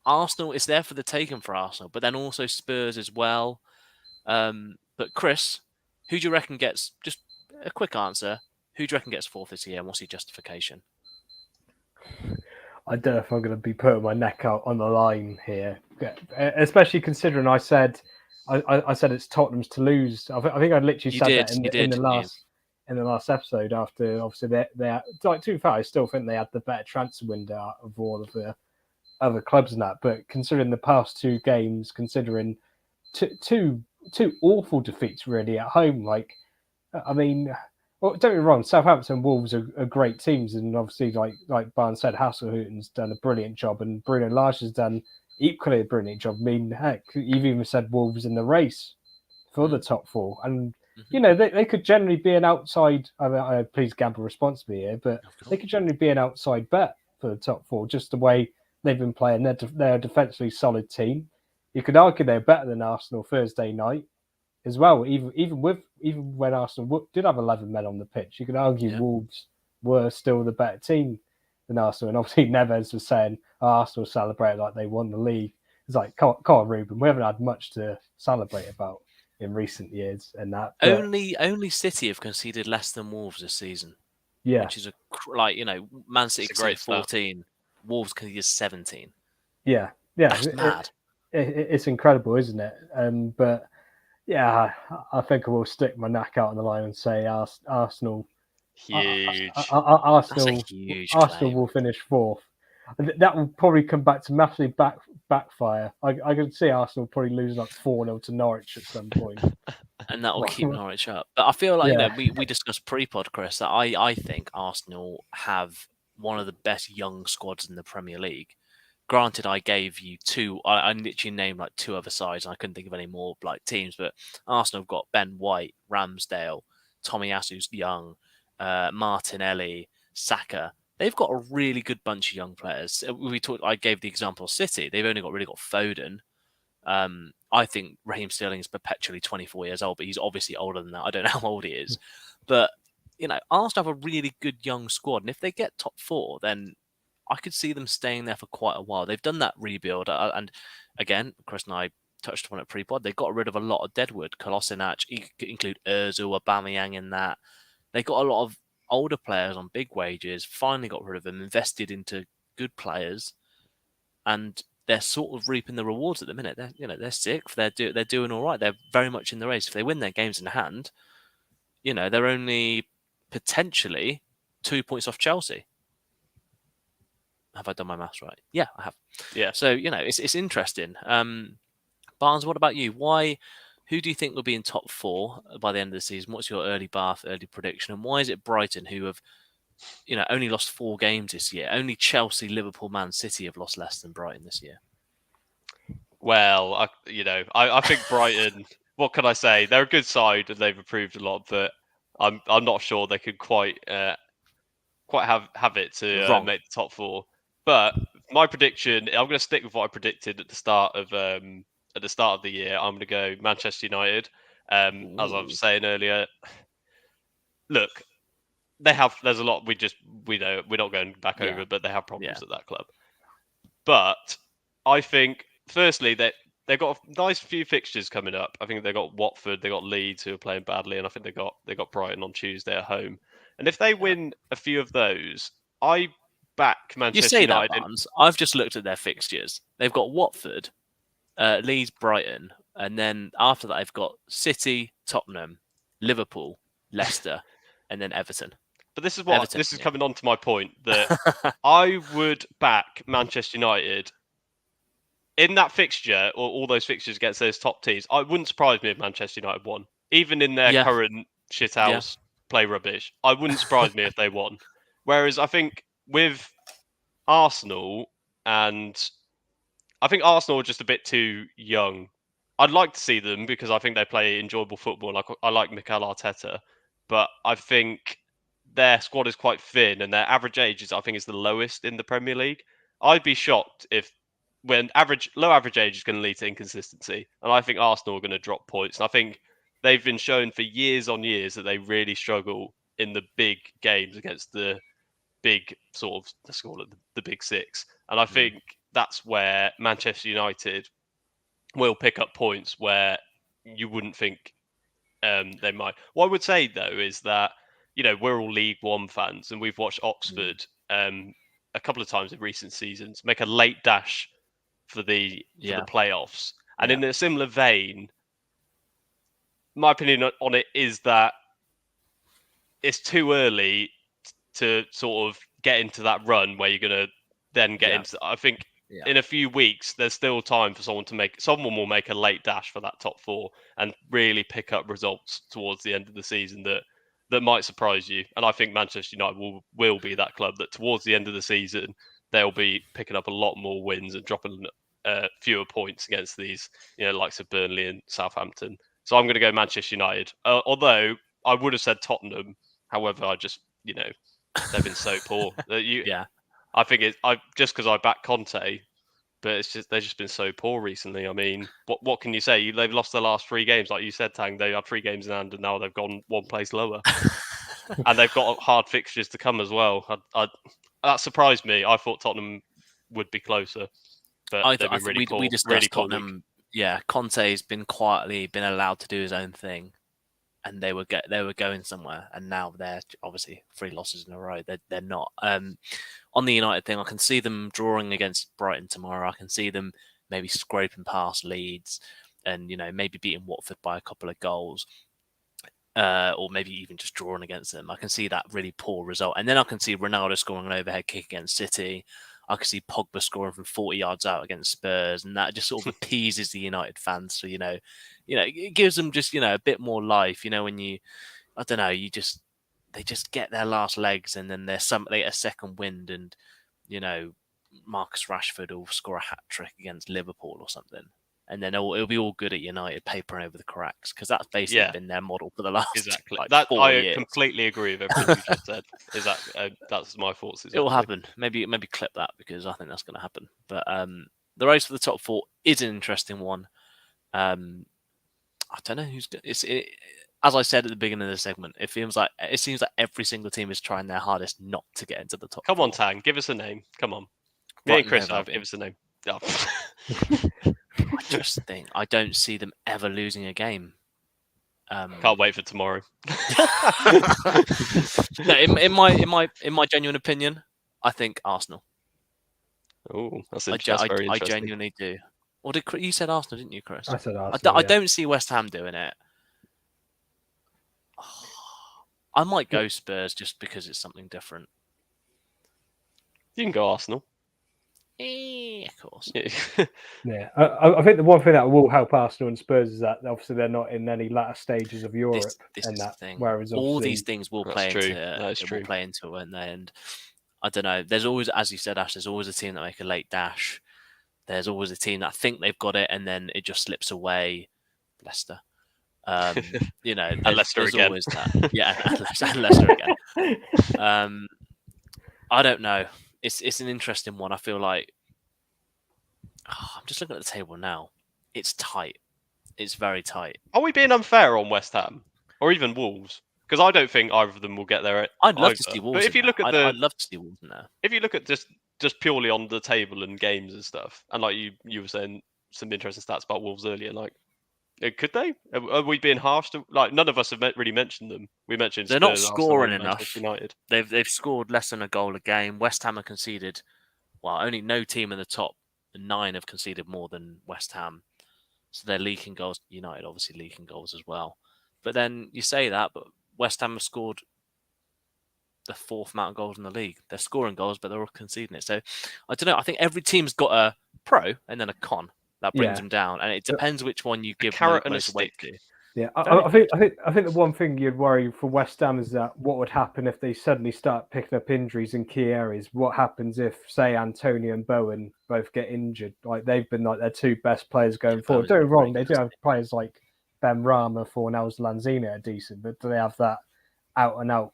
Arsenal is there for the taking for Arsenal, but then also Spurs as well. But Chris, who do you reckon gets, just a quick answer, who do you reckon gets 4th this year and what's your justification? I don't know if I'm going to be putting my neck out on the line here, especially considering I said it's Tottenham's to lose. I think I literally said that in the last episode. After obviously they like to be fair, I still think they had the better transfer window out of all of the other clubs in that. But considering the past 2 games, considering two awful defeats really at home, like I mean. Well, don't get me wrong, Southampton and Wolves are great teams, and obviously, like Barnes said, Hasselhutten's done a brilliant job, and Bruno Lage has done equally a brilliant job. I mean, heck, you've even said Wolves in the race for the top 4, and they could generally be an outside. I mean, please gamble responsibly here, but they could generally be an outside bet for the top 4, just the way they've been playing. They're a defensively solid team. You could argue they're better than Arsenal Thursday night as well, even when Arsenal did have 11 men on the pitch, you could argue Wolves were still the better team than Arsenal. And obviously Neves was saying Arsenal celebrated like they won the league. It's like, come on, Ruben, we haven't had much to celebrate about in recent years. And that only City have conceded less than Wolves this season. Yeah, which is Man City conceded 14, Wolves conceded 17. Yeah, that's mad. It's incredible, isn't it? But. Yeah, I think I will stick my neck out on the line and say Arsenal. Huge. Arsenal claim. Will finish 4th. That will probably come back to massively backfire. I can see Arsenal probably losing like 4-0 to Norwich at some point. And that will keep Norwich up. But I feel like we discussed pre-pod, Chris, that I think Arsenal have one of the best young squads in the Premier League. Granted, I gave you 2. I literally named like 2 other sides. And I couldn't think of any more like teams, but Arsenal have got Ben White, Ramsdale, Tomiyasu's young, Martinelli, Saka. They've got a really good bunch of young players. I gave the example of City. They've only really got Foden. I think Raheem Sterling is perpetually 24 years old, but he's obviously older than that. I don't know how old he is, but Arsenal have a really good young squad, and if they get top 4, then I could see them staying there for quite a while. They've done that rebuild. And again, Chris and I touched upon it pre-pod. They got rid of a lot of deadwood. Kolasinac, you could include Özil, Aubameyang in that. They got a lot of older players on big wages, finally got rid of them, invested into good players. And they're sort of reaping the rewards at the minute. They're sixth. They're doing all right. They're very much in the race. If they win their games in hand, they're only potentially 2 points off Chelsea. Have I done my maths right? Yeah, I have. Yeah. So, it's interesting. Barnes, what about you? Who do you think will be in top 4 by the end of the season? What's your early prediction? And why is it Brighton, who have, only lost 4 games this year? Only Chelsea, Liverpool, Man City have lost less than Brighton this year. Well, I think Brighton, what can I say? They're a good side and they've improved a lot, but I'm not sure they could quite have it to make the top 4. But my prediction, I'm going to stick with what I predicted at the start of at the start of the year, I'm going to go Manchester United. As I was saying earlier, look, there's a lot we know we're not going back over, but they have problems at that club. But I think, firstly, that they've got a nice few fixtures coming up. I think they've got Watford, they've got Leeds who are playing badly, and I think they got Brighton on Tuesday at home. And if they win a few of those, I back Manchester United. You say that, Barnes. I've just looked at their fixtures. They've got Watford, Leeds, Brighton, and then after that, they've got City, Tottenham, Liverpool, Leicester, and then Everton. But this is coming on to my point that I would back Manchester United in that fixture, or all those fixtures against those top teams. It wouldn't surprise me if Manchester United won, even in their current shithouse play rubbish. I wouldn't surprise me if they won. Whereas I think with Arsenal, and I think Arsenal are just a bit too young. I'd like to see them because I think they play enjoyable football. I like Mikel Arteta, but I think their squad is quite thin, and their average age is the lowest in the Premier League. I'd be shocked if low average age is going to lead to inconsistency, and I think Arsenal are going to drop points. And I think they've been shown for years on years that they really struggle in the big games against the big sort of, let's call it the big six. And I think that's where Manchester United will pick up points where you wouldn't think they might. What I would say though is that, we're all League One fans, and we've watched Oxford a couple of times in recent seasons make a late dash for the playoffs. And in a similar vein, my opinion on it is that it's too early to sort of get into that run where you're going to then get into. I think in a few weeks, there's still time for someone will make a late dash for that top four and really pick up results towards the end of the season that might surprise you. And I think Manchester United will be that club that towards the end of the season, they'll be picking up a lot more wins and dropping fewer points against these, likes of Burnley and Southampton. So I'm going to go Manchester United. Although I would have said Tottenham. However, I just, they've been so poor. I think just because I back Conte, but they've just been so poor recently. I mean, what can you say? They've lost their last 3 games, like you said, Tang. They had 3 games in hand, and now they've gone one place lower, and they've got hard fixtures to come as well. That surprised me. I thought Tottenham would be closer, but they've been really poor. We discussed really Tottenham. Yeah, Conte's been quietly allowed to do his own thing, and they were going somewhere, and now they're obviously 3 losses in a row. They're not. On the United thing, I can see them drawing against Brighton tomorrow. I can see them maybe scraping past Leeds, and maybe beating Watford by a couple of goals, or maybe even just drawing against them. I can see that really poor result, and then I can see Ronaldo scoring an overhead kick against City. I can see Pogba scoring from 40 yards out against Spurs, and that just sort of appeases the United fans. So it gives them just a bit more life. When they just get their last legs, and then they get a second wind, and Marcus Rashford will score a hat trick against Liverpool or something, and then it'll be all good at United, papering over the cracks, because that's basically been their model for the last 4 years. Completely agree with everything you just said. That's my thoughts. Exactly. It will happen. Maybe clip that, because I think that's going to happen. But the race for the top 4 is an interesting one. I don't know who's. As I said at the beginning of the segment, it seems like every single team is trying their hardest not to get into the top 4. Come on, Tang, give us a name. Come on. Me and Chris, give us a name. Oh. I just think I don't see them ever losing a game. Can't wait for tomorrow. No, in my genuine opinion, I think Arsenal. Oh, that's very interesting. I genuinely do. Or you said Arsenal, didn't you, Chris? I said Arsenal. I don't see West Ham doing it. I might go Spurs just because it's something different. You can go Arsenal. Of course. Yeah, I think the one thing that will help Arsenal and Spurs is that obviously they're not in any latter stages of Europe, this and is that the thing. Whereas all these things will play into it, and I don't know. There's always, as you said, Ash, there's always a team that make a late dash. There's always a team that think they've got it, and then it just slips away. Leicester. And Leicester again. Always that. Yeah, and Leicester again. I don't know. It's an interesting one. I feel like I'm just looking at the table now. it's tight. It's very tight. Are we being unfair on West Ham or even Wolves? Because I don't think either of them will get there. I'd love to see Wolves. But if you look at I'd love to see Wolves in there. If you look at just purely on the table and games and stuff, and like you were saying some interesting stats about Wolves earlier, like could they? Are we being harsh? Like none of us have really mentioned them. We mentioned they're Spurs, not scoring Arsenal, enough. United. They've scored less than a goal a game. West Ham have conceded. Well, only no team in the top 9 have conceded more than West Ham. So they're leaking goals. United obviously leaking goals as well. But then you say that, but West Ham have scored the 4th amount of goals in the league. They're scoring goals, but they're all conceding it. So I don't know. I think every team's got a pro and then a con that brings them down, and it depends which one you give carrot and most a weight stick. to. Yeah, I think the one thing you'd worry for West Ham is that what would happen if they suddenly start picking up injuries in key areas. What happens if, say, Antonio and Bowen both get injured? Like they've been like their 2 best players going forward. Don't get me wrong, they do have players like Ben Rama, Fornals, Lanzini are decent, but do they have that out and out,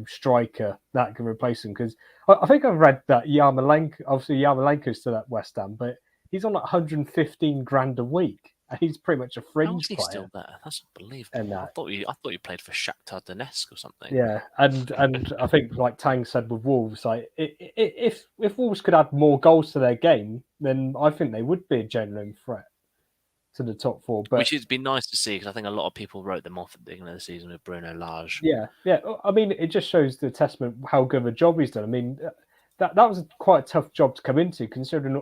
striker that can replace him? Because I think I've read that Yarmolenko's still at West Ham, but he's on like 115 grand a week. He's pretty much a fringe player. Still there? That's unbelievable. I thought you played for Shakhtar Donetsk or something. Yeah, and I think like Tang said with Wolves, like if Wolves could add more goals to their game, then I think they would be a genuine threat to the top 4. But which would be nice to see, because I think a lot of people wrote them off at the beginning of the season with Bruno Lage. Yeah. I mean, it just shows the testament how good of a job he's done. I mean, that was quite a tough job to come into, considering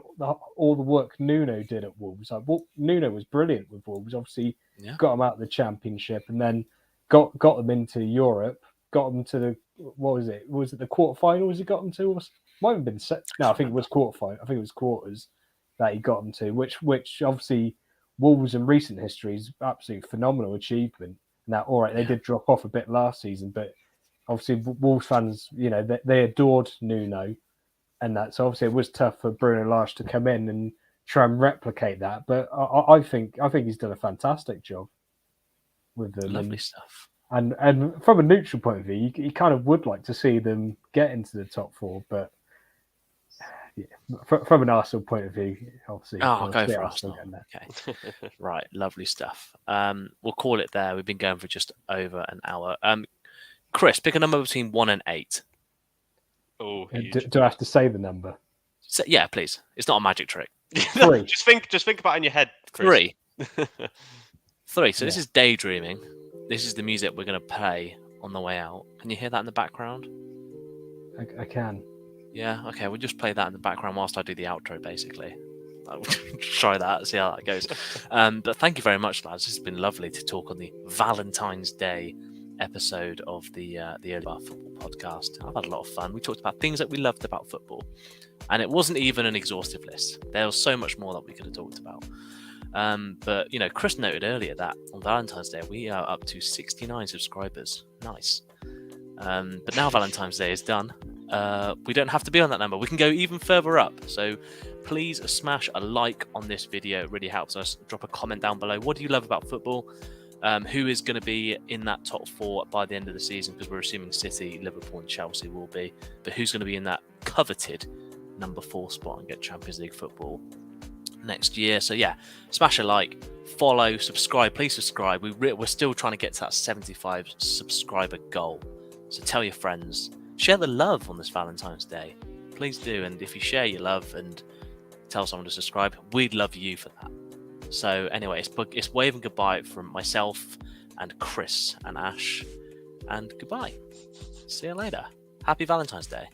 all the work Nuno did at Wolves. Like, Nuno was brilliant with Wolves. Obviously, got them out of the Championship, and then got them into Europe. Got them to the Was it the quarterfinals? He got them to. Might have been set. No, I think it was quarterfinal. I think it was quarters that he got them to. Which obviously Wolves in recent history is absolutely phenomenal achievement. Now, all right, they did drop off a bit last season, but obviously Wolves fans, they adored Nuno. And that, so obviously it was tough for Bruno Lage to come in and try and replicate that. But I think he's done a fantastic job with them. Lovely stuff. And from a neutral point of view, you kind of would like to see them get into the top 4. But from an Arsenal point of view, obviously. I'll go for Arsenal. Okay. Right, lovely stuff. We'll call it there. We've been going for just over an hour. Chris, pick a number between 1 and 8. Oh, do I have to say the number? Yeah, please. It's not a magic trick. 3. just think about it in your head, Chris. 3. 3. So this is Daydreaming. This is the music we're going to play on the way out. Can you hear that in the background? I can. Yeah, okay. We'll just play that in the background whilst I do the outro, basically. I'll try that, see how that goes. But thank you very much, lads. It's been lovely to talk on the Valentine's Day episode of the Early Bar Football podcast. I've had a lot of fun. We talked about things that we loved about football, and it wasn't even an exhaustive list. There was so much more that we could have talked about. But Chris noted earlier that on Valentine's Day we are up to 69 subscribers. Nice. But now Valentine's Day is done, we don't have to be on that number. We can go even further up. So please smash a like on this video. It really helps us. Drop a comment down below. What do you love about football? Who is going to be in that top 4 by the end of the season? Because we're assuming City, Liverpool and Chelsea will be. But who's going to be in that coveted number 4 spot and get Champions League football next year? So yeah, smash a like, follow, subscribe. Please subscribe. We're still trying to get to that 75 subscriber goal. So tell your friends. Share the love on this Valentine's Day. Please do. And if you share your love and tell someone to subscribe, we'd love you for that. So anyway, it's waving goodbye from myself and Chris and Ash, and goodbye. See you later. Happy Valentine's Day.